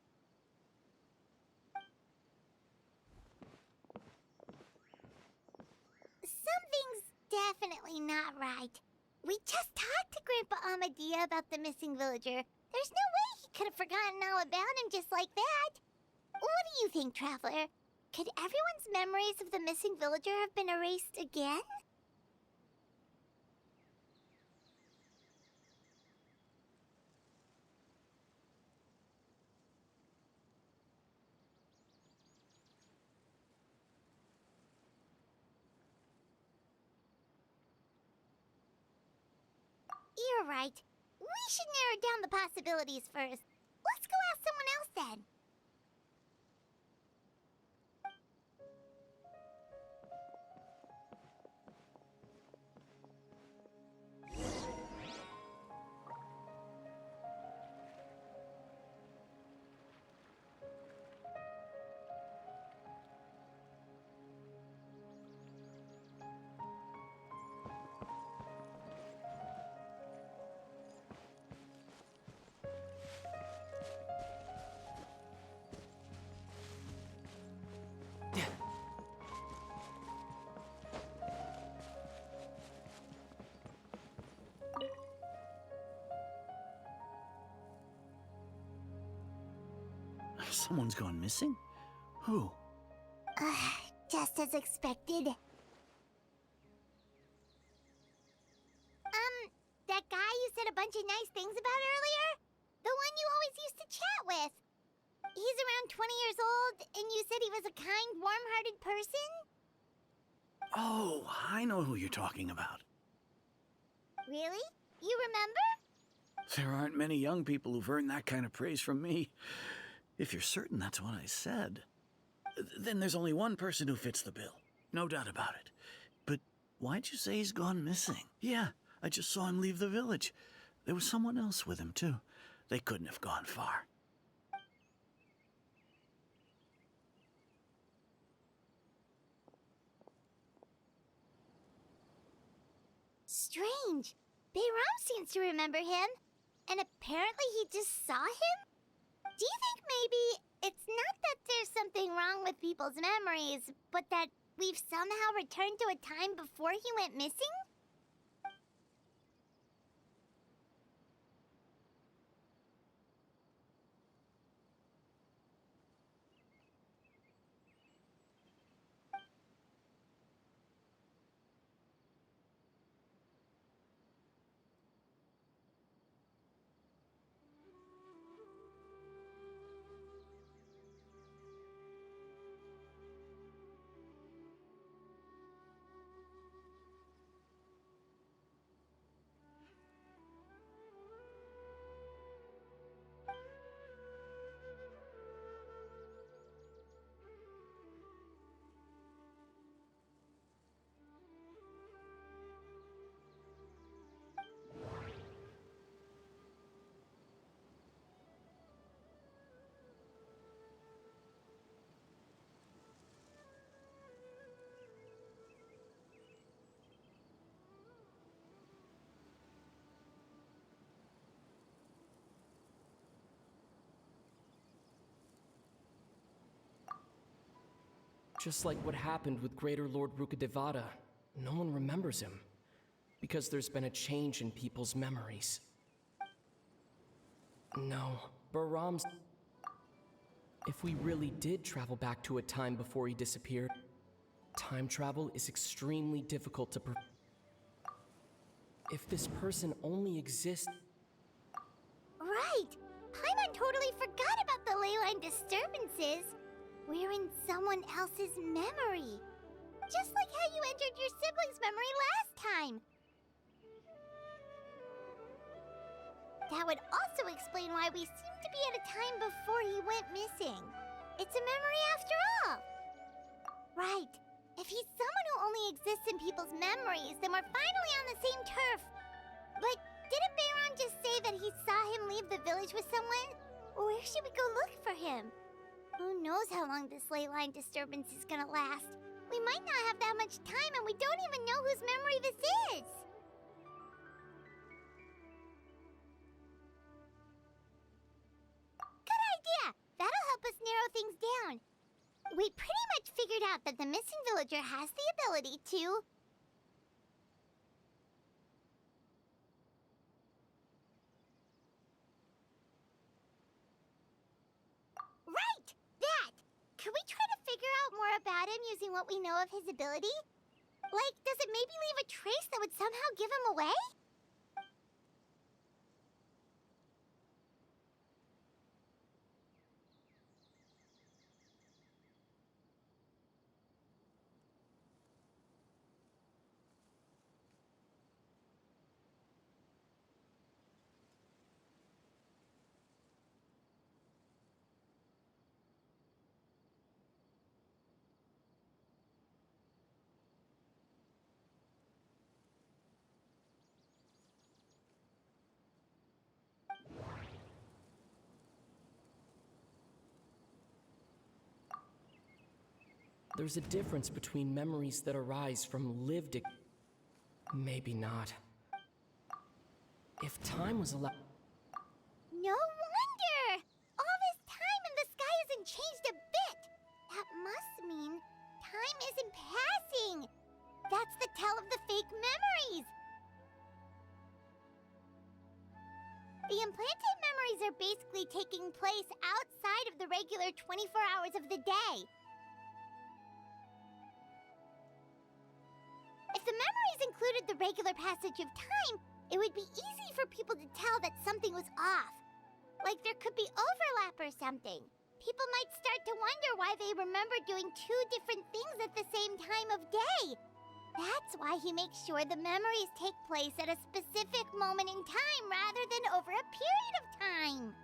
Something's definitely not right. We just talked to Grandpa Amadea about the missing villager. There's no way he could have forgotten all about him just like that. What do you think, Traveler? Could everyone's memories of the missing villager have been erased again? You're right. We should narrow down the possibilities first. Let's go ask someone else then. Someone's gone missing? Who? Just as expected. That guy you said a bunch of nice things about earlier? The one you always used to chat with. He's around 20 years old, and you said he was a kind, warm-hearted person? Oh, I know who you're talking about. Really? You remember? There aren't many young people who've earned that kind of praise from me. If you're certain that's what I said, then there's only one person who fits the bill. No doubt about it. But why'd you say he's gone missing? Yeah, I just saw him leave the village. There was someone else with him, too. They couldn't have gone far. Strange. Bayram seems to remember him. And apparently he just saw him? Do you think maybe it's not that there's something wrong with people's memories, but that we've somehow returned to a time before he went missing? Just like what happened with Greater Lord Rukadevada, no one remembers him. Because there's been a change in people's memories. No, Bahram's... If we really did travel back to a time before he disappeared, time travel is extremely difficult to If this person only exists... Right! Paimon totally forgot about the leyline disturbances. We're in someone else's memory. Just like how you entered your sibling's memory last time. That would also explain why we seem to be at a time before he went missing. It's a memory after all. Right. If he's someone who only exists in people's memories, then we're finally on the same turf. But didn't Bayron just say that he saw him leave the village with someone? Where should we go look for him? Who knows how long this ley line disturbance is gonna last? We might not have that much time, and we don't even know whose memory this is. Good idea! That'll help us narrow things down. We pretty much figured out that the missing villager has the ability to... more about him using what we know of his ability? Like, does it maybe leave a trace that would somehow give him away? There's a difference between memories that arise from lived. Maybe not. If time was allowed. No wonder! All this time and the sky hasn't changed a bit! That must mean time isn't passing! That's the tell of the fake memories! The implanted memories are basically taking place outside of the regular 24 hours of the day. If the memories included the regular passage of time, it would be easy for people to tell that something was off. Like there could be overlap or something. People might start to wonder why they remember doing two different things at the same time of day. That's why he makes sure the memories take place at a specific moment in time rather than over a period of time.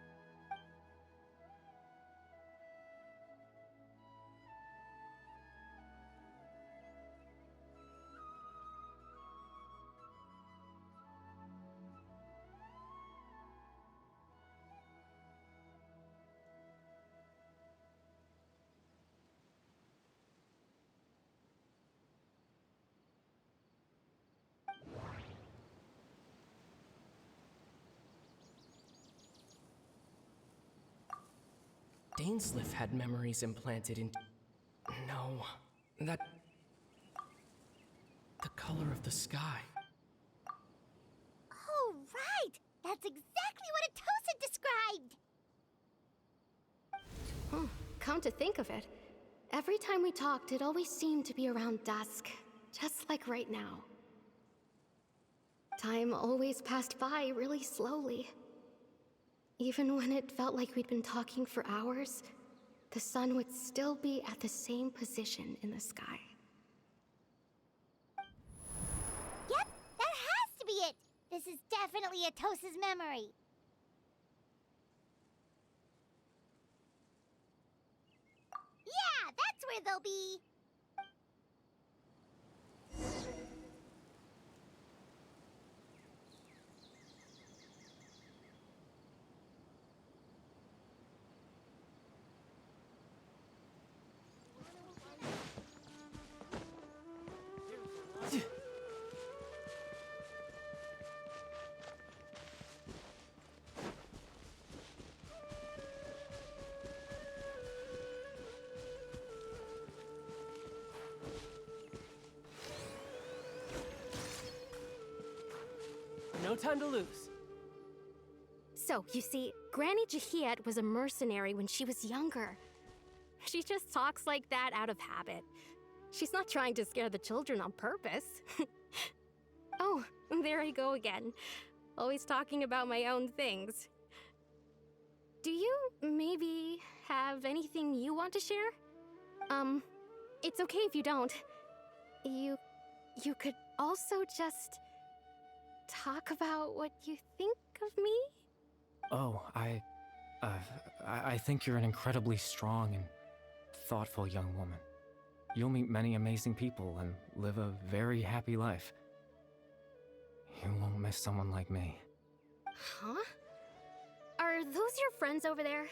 Dainsleif had memories implanted in. No, that. The color of the sky. Oh, right! That's exactly what Atosa described! Come to think of it, every time we talked, it always seemed to be around dusk, just like right now. Time always passed by really slowly. Even when it felt like we'd been talking for hours, the sun would still be at the same position in the sky. Yep, that has to be it! This is definitely Atosa's memory. Yeah, that's where they'll be. No time to lose. So, you see, Granny Jahiet was a mercenary when she was younger. She just talks like that out of habit. She's not trying to scare the children on purpose. Oh, there I go again. Always talking about my own things. Do you maybe have anything you want to share? It's okay if you don't. You could also just talk about what you think of me? Oh, I think you're an incredibly strong and thoughtful young woman. You'll meet many amazing people and live a very happy life. You won't miss someone like me. Huh? Are those your friends over there?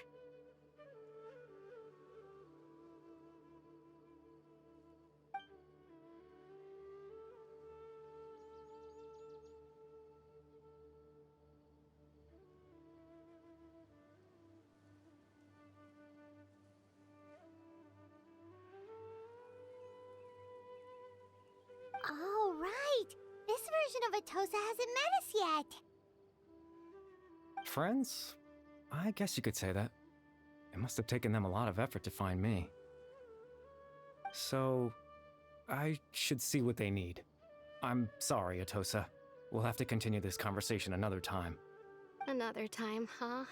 Oh, right! This version of Atosa hasn't met us yet. Friends? I guess you could say that. It must have taken them a lot of effort to find me. So, I should see what they need. I'm sorry, Atosa. We'll have to continue this conversation another time. Another time, huh?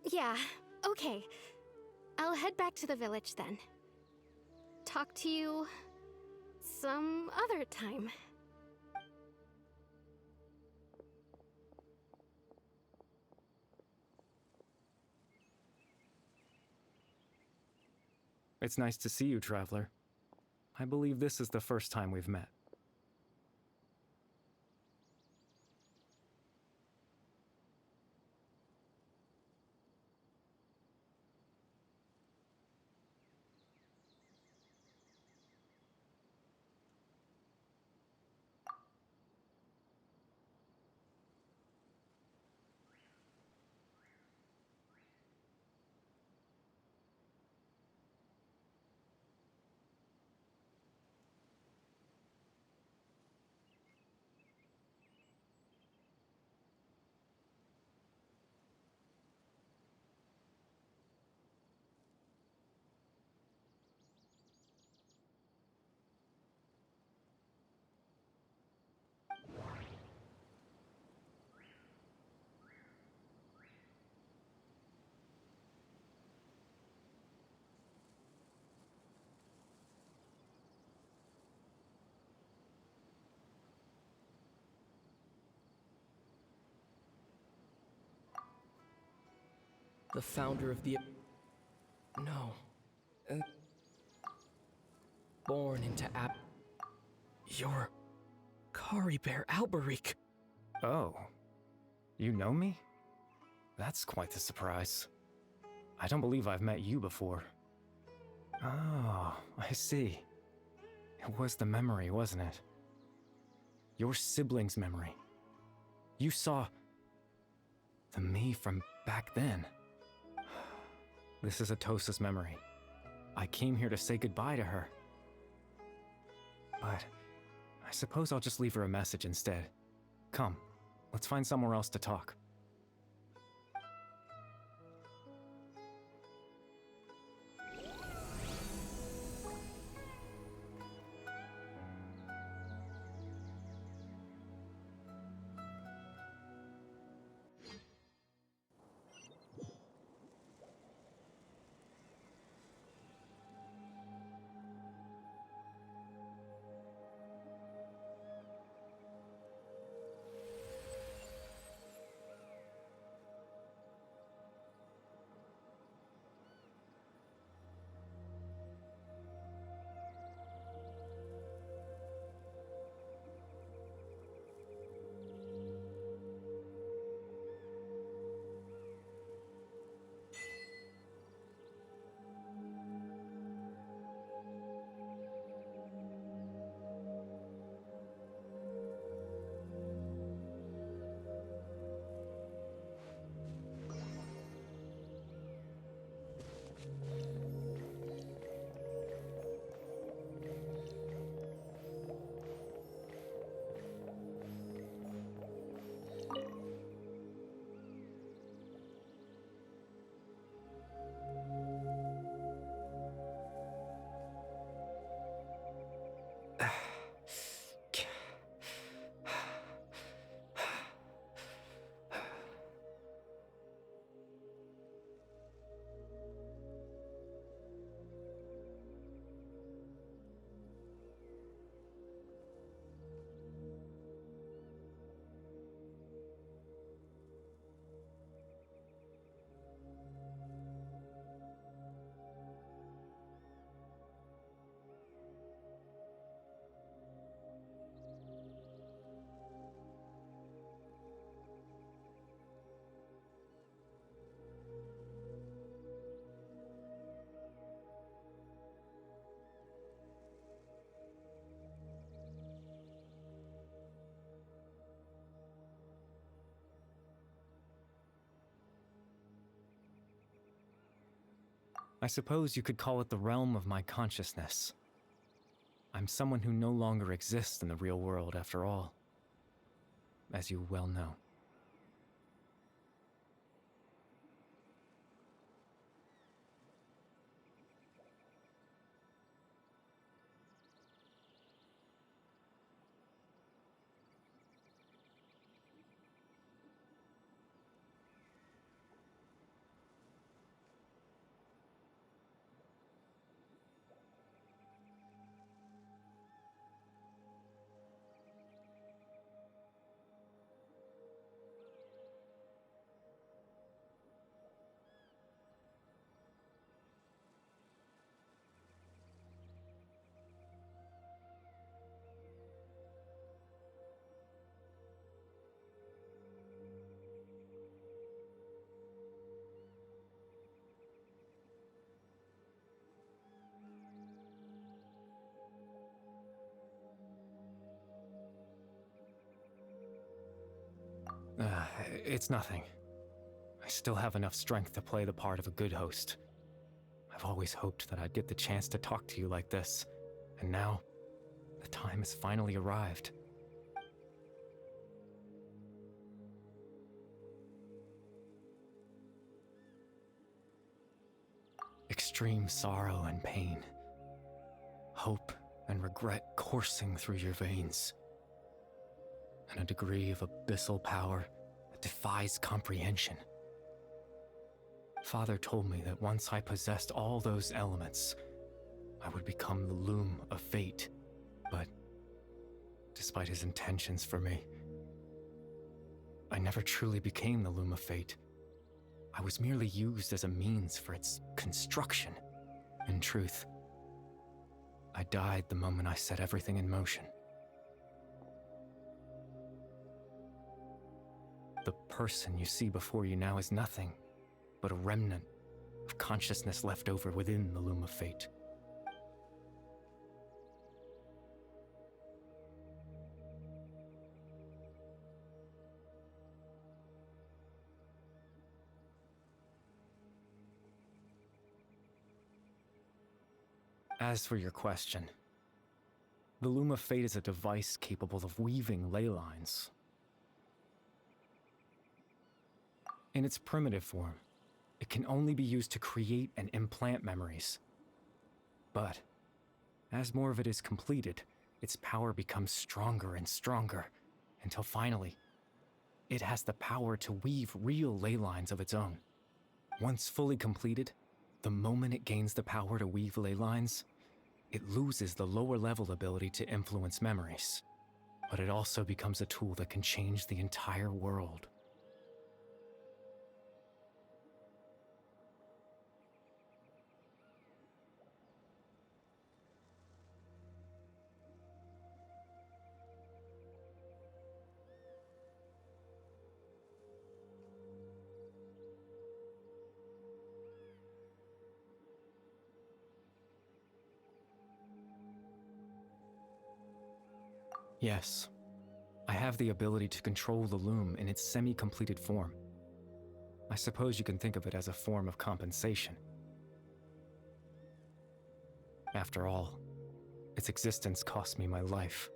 Yeah, okay. I'll head back to the village then. Talk to you some other time. It's nice to see you, Traveler. I believe this is the first time we've met. The founder of the... No. Born into You're... Kari Bear Alberic. Oh. You know me? That's quite the surprise. I don't believe I've met you before. Oh, I see. It was the memory, wasn't it? Your sibling's memory. You saw... the me from back then. This is Atosa's memory. I came here to say goodbye to her. But I suppose I'll just leave her a message instead. Come, let's find somewhere else to talk. I suppose you could call it the realm of my consciousness. I'm someone who no longer exists in the real world after all, as you well know. It's nothing. I still have enough strength to play the part of a good host. I've always hoped that I'd get the chance to talk to you like this, and now, the time has finally arrived. Extreme sorrow and pain. Hope and regret coursing through your veins. And a degree of abyssal power that defies comprehension. Father told me that once I possessed all those elements, I would become the loom of fate. But despite his intentions for me, I never truly became the loom of fate. I was merely used as a means for its construction. In truth, I died the moment I set everything in motion. The person you see before you now is nothing but a remnant of consciousness left over within the loom of fate. As for your question, the Loom of Fate is a device capable of weaving ley lines. In its primitive form, it can only be used to create and implant memories. But, as more of it is completed, its power becomes stronger and stronger, until finally, it has the power to weave real ley lines of its own. Once fully completed, the moment it gains the power to weave ley lines, it loses the lower-level ability to influence memories. But it also becomes a tool that can change the entire world. Yes, I have the ability to control the loom in its semi-completed form. I suppose you can think of it as a form of compensation. After all, its existence cost me my life.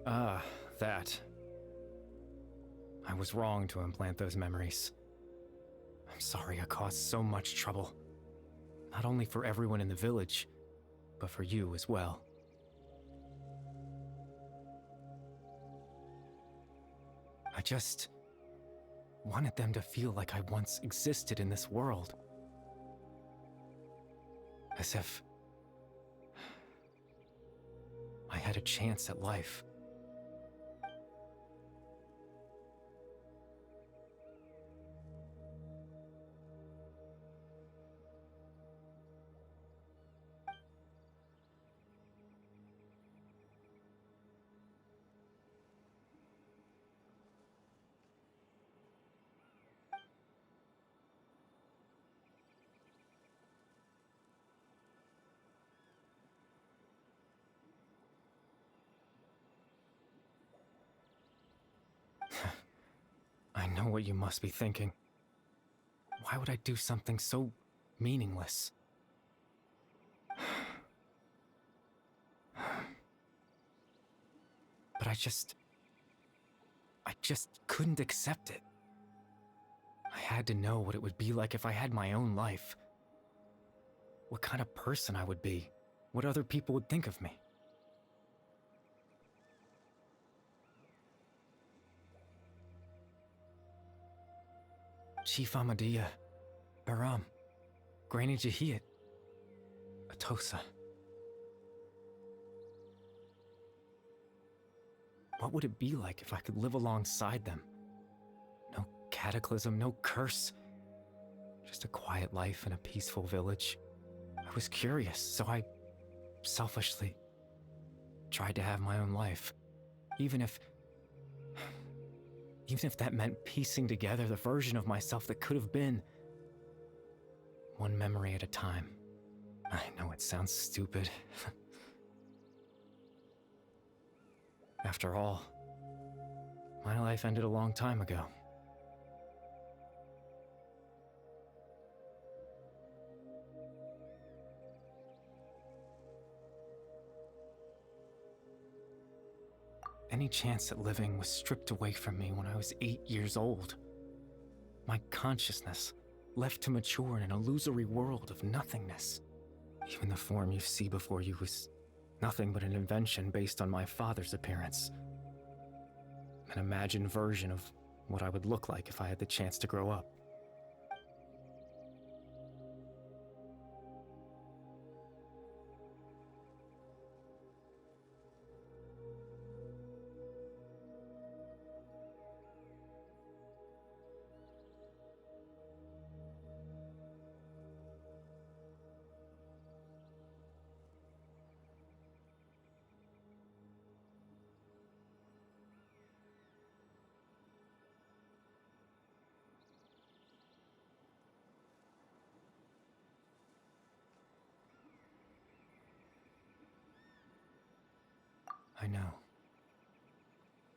Ah, that. I was wrong to implant those memories. I'm sorry I caused so much trouble. Not only for everyone in the village, but for you as well. I just wanted them to feel like I once existed in this world. As if I had a chance at life. I know what you must be thinking. Why would I do something so meaningless? But I just couldn't accept it. I had to know what it would be like if I had my own life. What kind of person I would be. What other people would think of me. Chief Ahmadiyya, Baram, Granny Jahiyat, Atosa. What would it be like if I could live alongside them? No cataclysm, no curse. Just a quiet life in a peaceful village. I was curious, so I selfishly tried to have my own life. Even if that meant piecing together the version of myself that could have been. One memory at a time. I know it sounds stupid. After all, my life ended a long time ago. Any chance at living was stripped away from me when I was 8 years old. My consciousness left to mature in an illusory world of nothingness. Even the form you see before you was nothing but an invention based on my father's appearance. An imagined version of what I would look like if I had the chance to grow up. I know.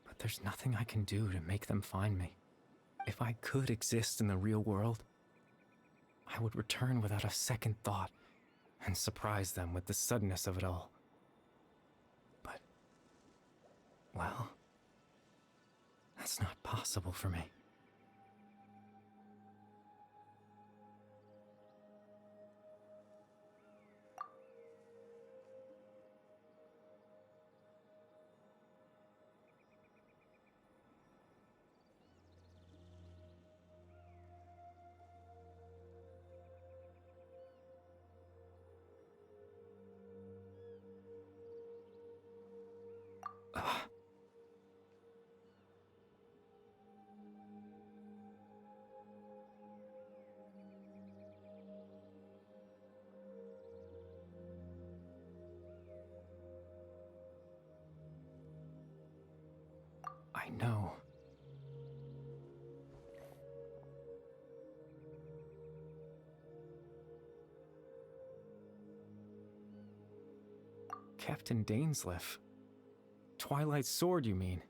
But there's nothing I can do to make them find me. If I could exist in the real world, I would return without a second thought and surprise them with the suddenness of it all. But, well, that's not possible for me. I know. Captain Dainsleif. Twilight Sword, you mean?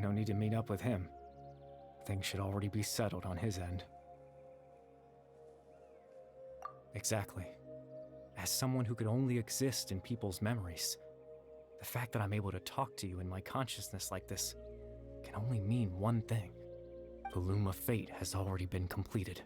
No need to meet up with him. Things should already be settled on his end. Exactly. As someone who could only exist in people's memories, the fact that I'm able to talk to you in my consciousness like this can only mean one thing. The loom of fate has already been completed.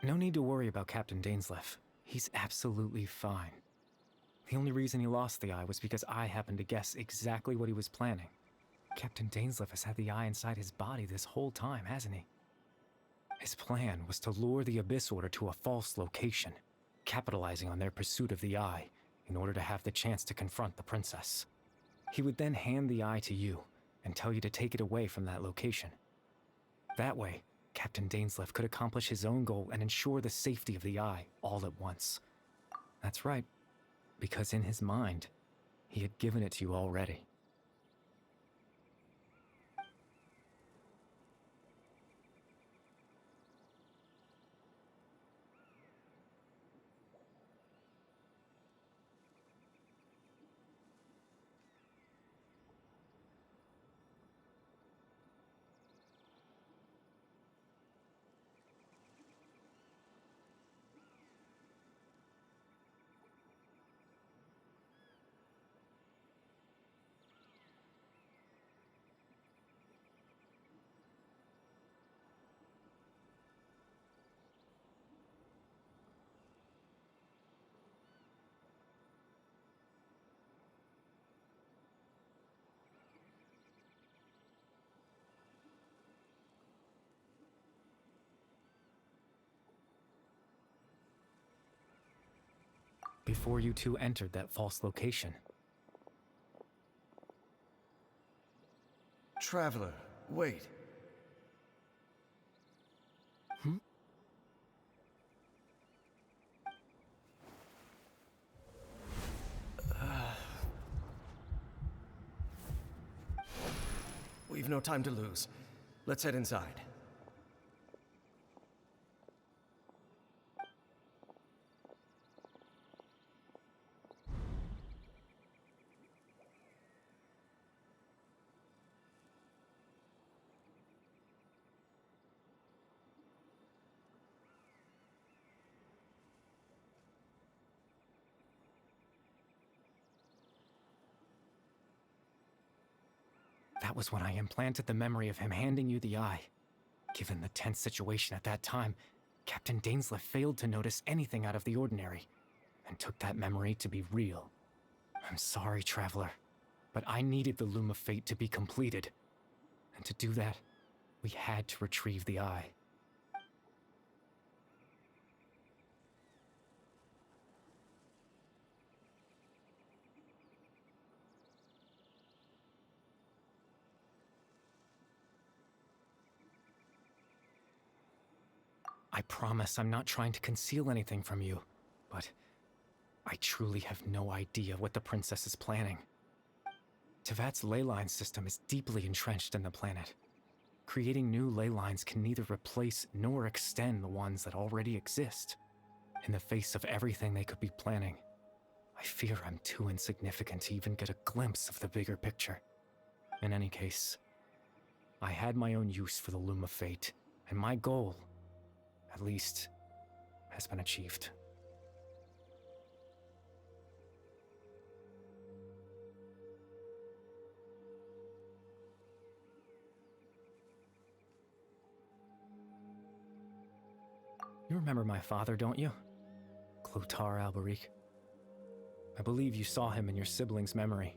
No need to worry about Captain Dainsleif. He's absolutely fine. The only reason he lost the eye was because I happened to guess exactly what he was planning. Captain Dainsleif has had the eye inside his body this whole time, hasn't he? His plan was to lure the Abyss Order to a false location, capitalizing on their pursuit of the eye in order to have the chance to confront the princess. He would then hand the eye to you and tell you to take it away from that location. That way, Captain Dainsleif could accomplish his own goal and ensure the safety of the eye all at once. That's right, because in his mind, he had given it to you already. before you two entered that false location. Traveler, wait. We've no time to lose. Let's head inside. That was when I implanted the memory of him handing you the eye. Given the tense situation at that time, Captain Dainsleif failed to notice anything out of the ordinary, and took that memory to be real. I'm sorry, Traveler, but I needed the Loom of Fate to be completed. And to do that, we had to retrieve the eye. I promise I'm not trying to conceal anything from you, but I truly have no idea what the princess is planning. Tevat's ley line system is deeply entrenched in the planet. Creating new ley lines can neither replace nor extend the ones that already exist. In the face of everything they could be planning, I fear I'm too insignificant to even get a glimpse of the bigger picture. In any case, I had my own use for the Loom of Fate, and my goal, at least, has been achieved. You remember my father, don't you? Clotar Alberic. I believe you saw him in your sibling's memory.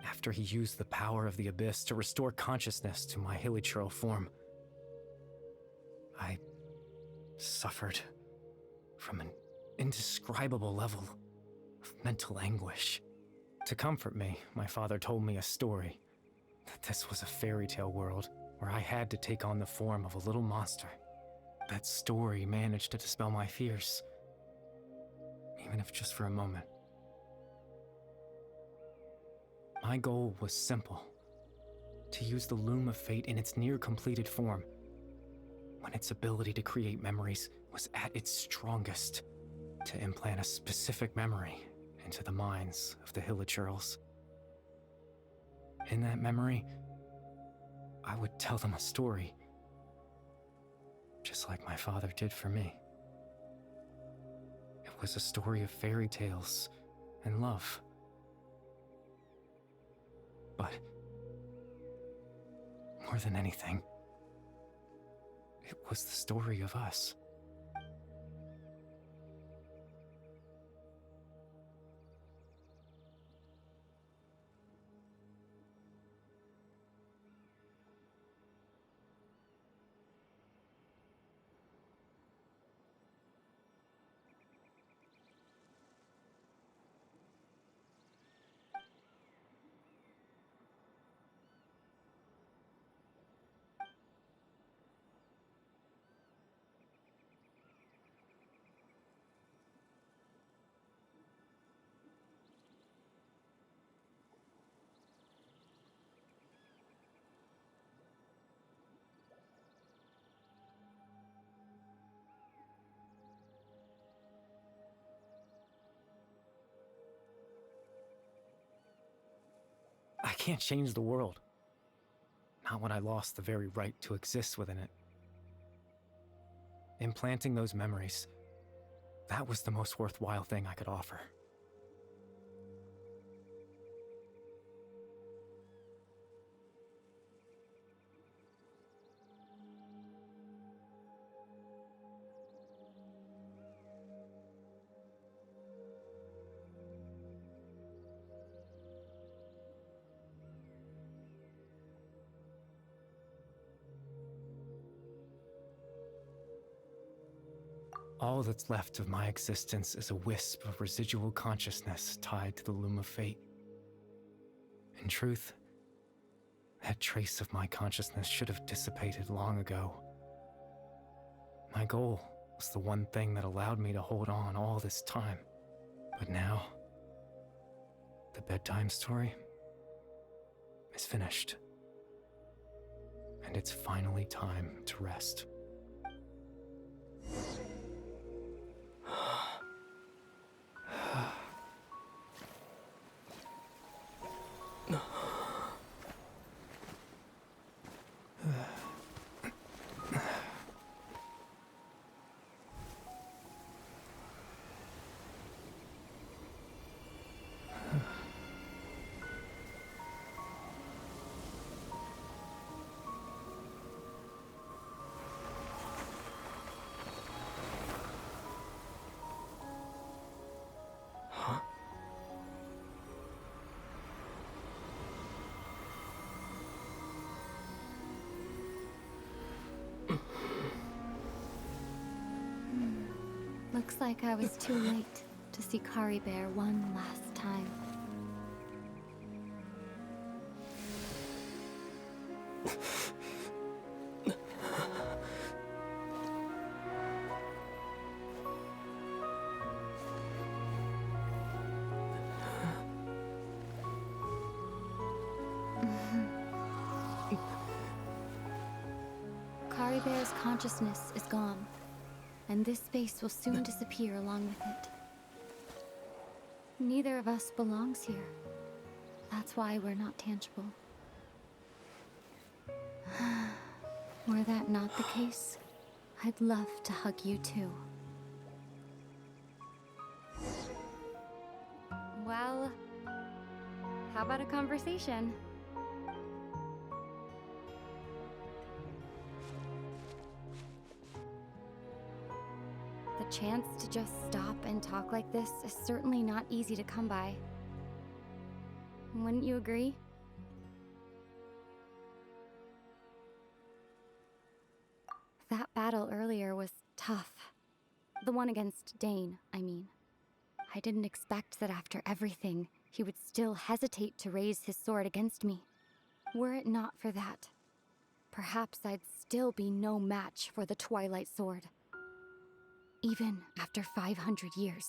After he used the power of the Abyss to restore consciousness to my hilichurl form, I suffered from an indescribable level of mental anguish. To comfort me, my father told me a story, that this was a fairy tale world where I had to take on the form of a little monster. That story managed to dispel my fears, even if just for a moment. My goal was simple: to use the Loom of Fate in its near-completed form, when its ability to create memories was at its strongest, to implant a specific memory into the minds of the hilichurls. In that memory, I would tell them a story, just like my father did for me. It was a story of fairy tales and love. But more than anything, it was the story of us. I can't change the world. Not when I lost the very right to exist within it. Implanting those memories, that was the most worthwhile thing I could offer. All that's left of my existence is a wisp of residual consciousness tied to the loom of fate. In truth, that trace of my consciousness should have dissipated long ago. My goal was the one thing that allowed me to hold on all this time. But now, the bedtime story is finished. And it's finally time to rest. Looks like I was too late to see Kari Bear one last time. Kari Bear's consciousness is gone, and this space will soon disappear along with it. Neither of us belongs here. That's why we're not tangible. Were that not the case, I'd love to hug you too. Well, how about a conversation? The chance to just stop and talk like this is certainly not easy to come by. Wouldn't you agree? That battle earlier was tough. The one against Dane, I mean. I didn't expect that after everything, he would still hesitate to raise his sword against me. Were it not for that, perhaps I'd still be no match for the Twilight Sword. Even after 500 years.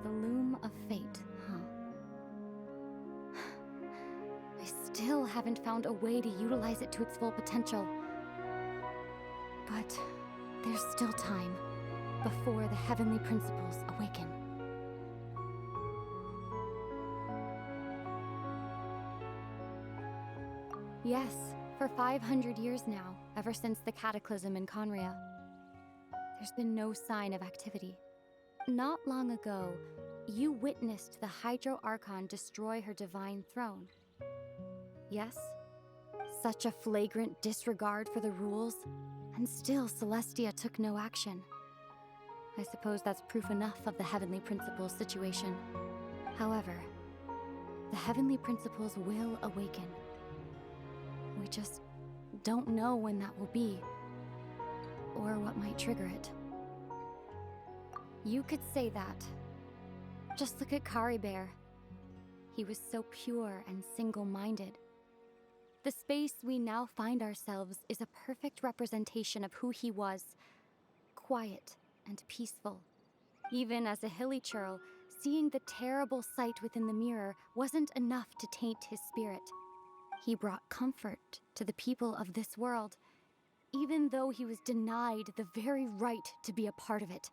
The loom of fate, huh? I still haven't found a way to utilize it to its full potential. But there's still time before the heavenly principles awaken. Yes, for 500 years now, ever since the cataclysm in Conria, there's been no sign of activity. Not long ago, you witnessed the Hydro Archon destroy her divine throne. Yes? Such a flagrant disregard for the rules, and still Celestia took no action. I suppose that's proof enough of the Heavenly Principles situation. However, the Heavenly Principles will awaken. We just don't know when that will be, or what might trigger it. You could say that. Just look at Kari Bear. He was so pure and single-minded. The space we now find ourselves is a perfect representation of who he was. Quiet and peaceful. Even as a hilly churl, seeing the terrible sight within the mirror wasn't enough to taint his spirit. He brought comfort to the people of this world, even though he was denied the very right to be a part of it.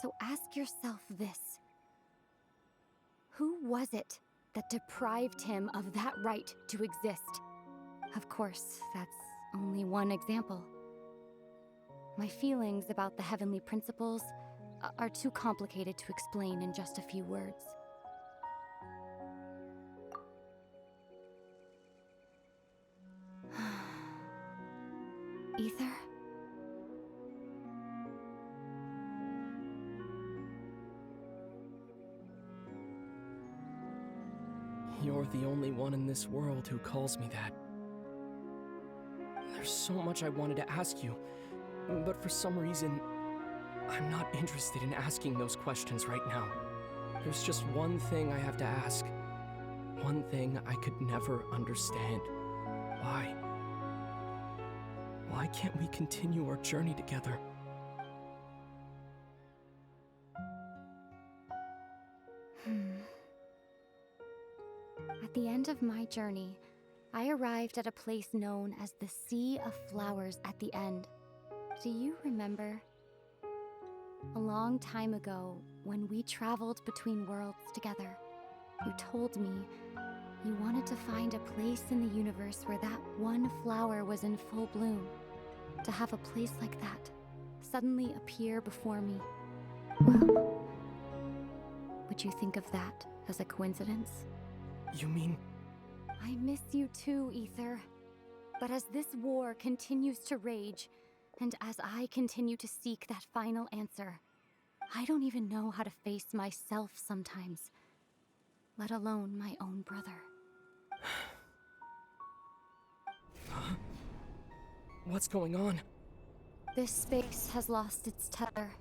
So ask yourself this. Who was it that deprived him of that right to exist? Of course, that's only one example. My feelings about the heavenly principles are too complicated to explain in just a few words. Ether? You're the only one in this world who calls me that. There's so much I wanted to ask you, but for some reason, I'm not interested in asking those questions right now. There's just one thing I have to ask. One thing I could never understand. Why? Why can't we continue our journey together? At the end of my journey, I arrived at a place known as the Sea of Flowers at the end. Do you remember? A long time ago, when we traveled between worlds together, you told me you wanted to find a place in the universe where that one flower was in full bloom. To have a place like that suddenly appear before me. Well, would you think of that as a coincidence? You mean... I miss you too, Ether. But as this war continues to rage, and as I continue to seek that final answer, I don't even know how to face myself sometimes, let alone my own brother. What's going on? This space has lost its tether.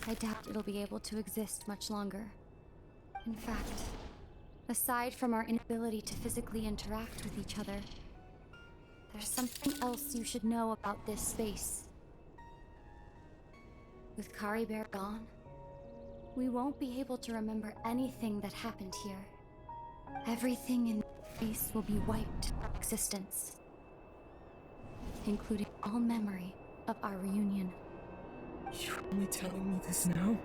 I doubt it'll be able to exist much longer. In fact, aside from our inability to physically interact with each other, there's something else you should know about this space. With Kari Bear gone, we won't be able to remember anything that happened here. Everything in space will be wiped from existence, including all memory of our reunion. You're only telling me this now?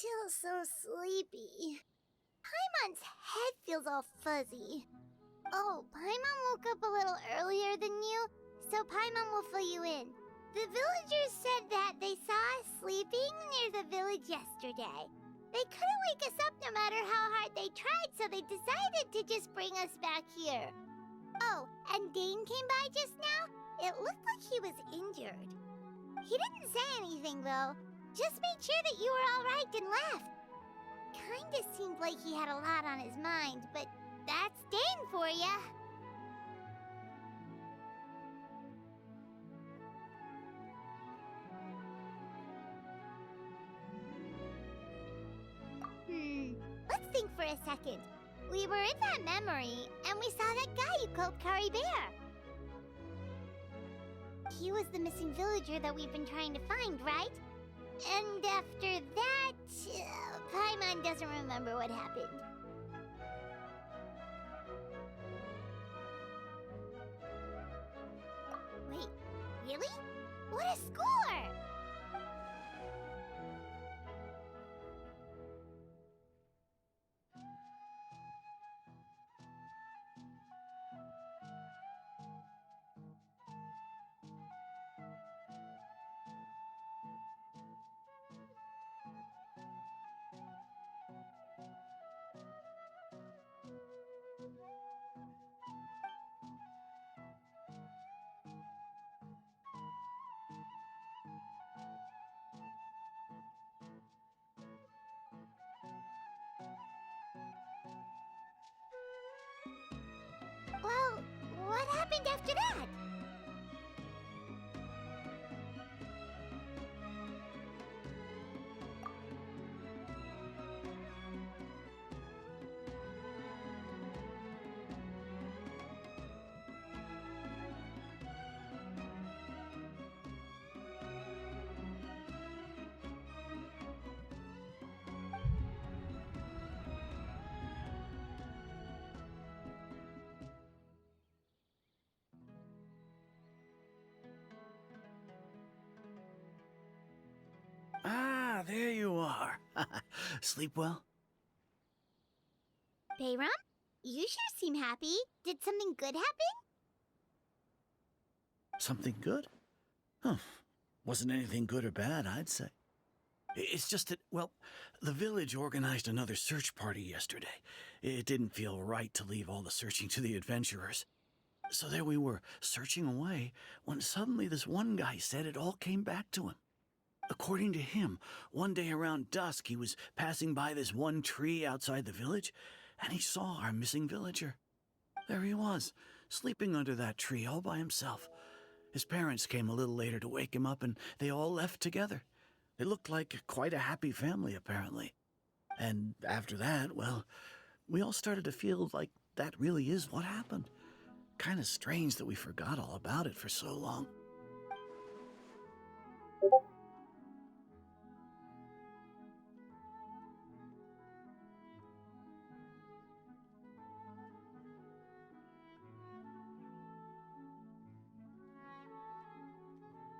Still so sleepy. Paimon's head feels all fuzzy. Oh, Paimon woke up a little earlier than you, so Paimon will fill you in. The villagers said that they saw us sleeping near the village yesterday. They couldn't wake us up no matter how hard they tried, so they decided to just bring us back here. Oh, and Dane came by just now. It looked like he was injured. He didn't say anything, though. Just made sure that you were all right and left. Kinda seemed like he had a lot on his mind, but that's Dane for ya. Let's think for a second. We were in that memory, and we saw that guy you called Kari Bear. He was the missing villager that we've been trying to find, right? And after that, Paimon doesn't remember what happened. Wait, really? What a score! Well, what happened after that? there you are. Sleep well? Bayram, you sure seem happy. Did something good happen? Something good? Huh. Wasn't anything good or bad, I'd say. It's just that, well, the village organized another search party yesterday. It didn't feel right to leave all the searching to the adventurers. So there we were, searching away, when suddenly this one guy said it all came back to him. According to him, one day around dusk he was passing by this one tree outside the village, and he saw our missing villager. There he was, sleeping under that tree all by himself. His parents came a little later to wake him up, and they all left together. They looked like quite a happy family, apparently. And after that, well, we all started to feel like that really is what happened. Kind of strange that we forgot all about it for so long.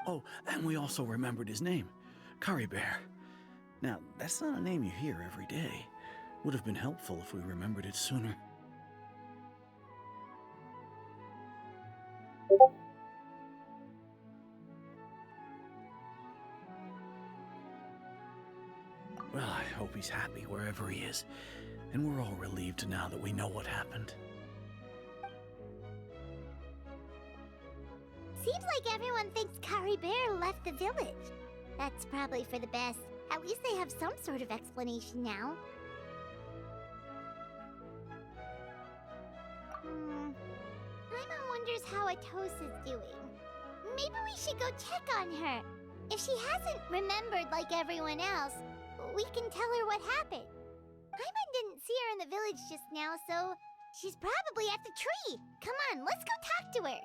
Oh, and we also remembered his name, Curry Bear. Now, that's not a name you hear every day. Would have been helpful if we remembered it sooner. Well, I hope he's happy wherever he is, and we're all relieved now that we know what happened. Seems like everyone thinks Curry Bear left the village. That's probably for the best. At least they have some sort of explanation now. Paimon wonders how Atosa's doing. Maybe we should go check on her. If she hasn't remembered like everyone else, we can tell her what happened. Paimon didn't see her in the village just now, so she's probably at the tree. Come on, let's go talk to her.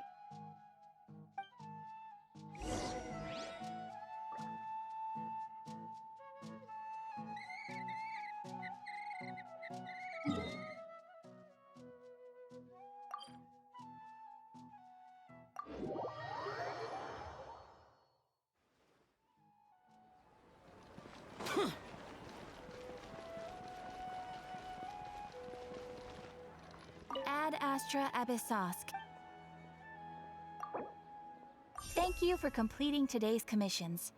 Ad Astra Abyssosk. Thank you for completing today's commissions.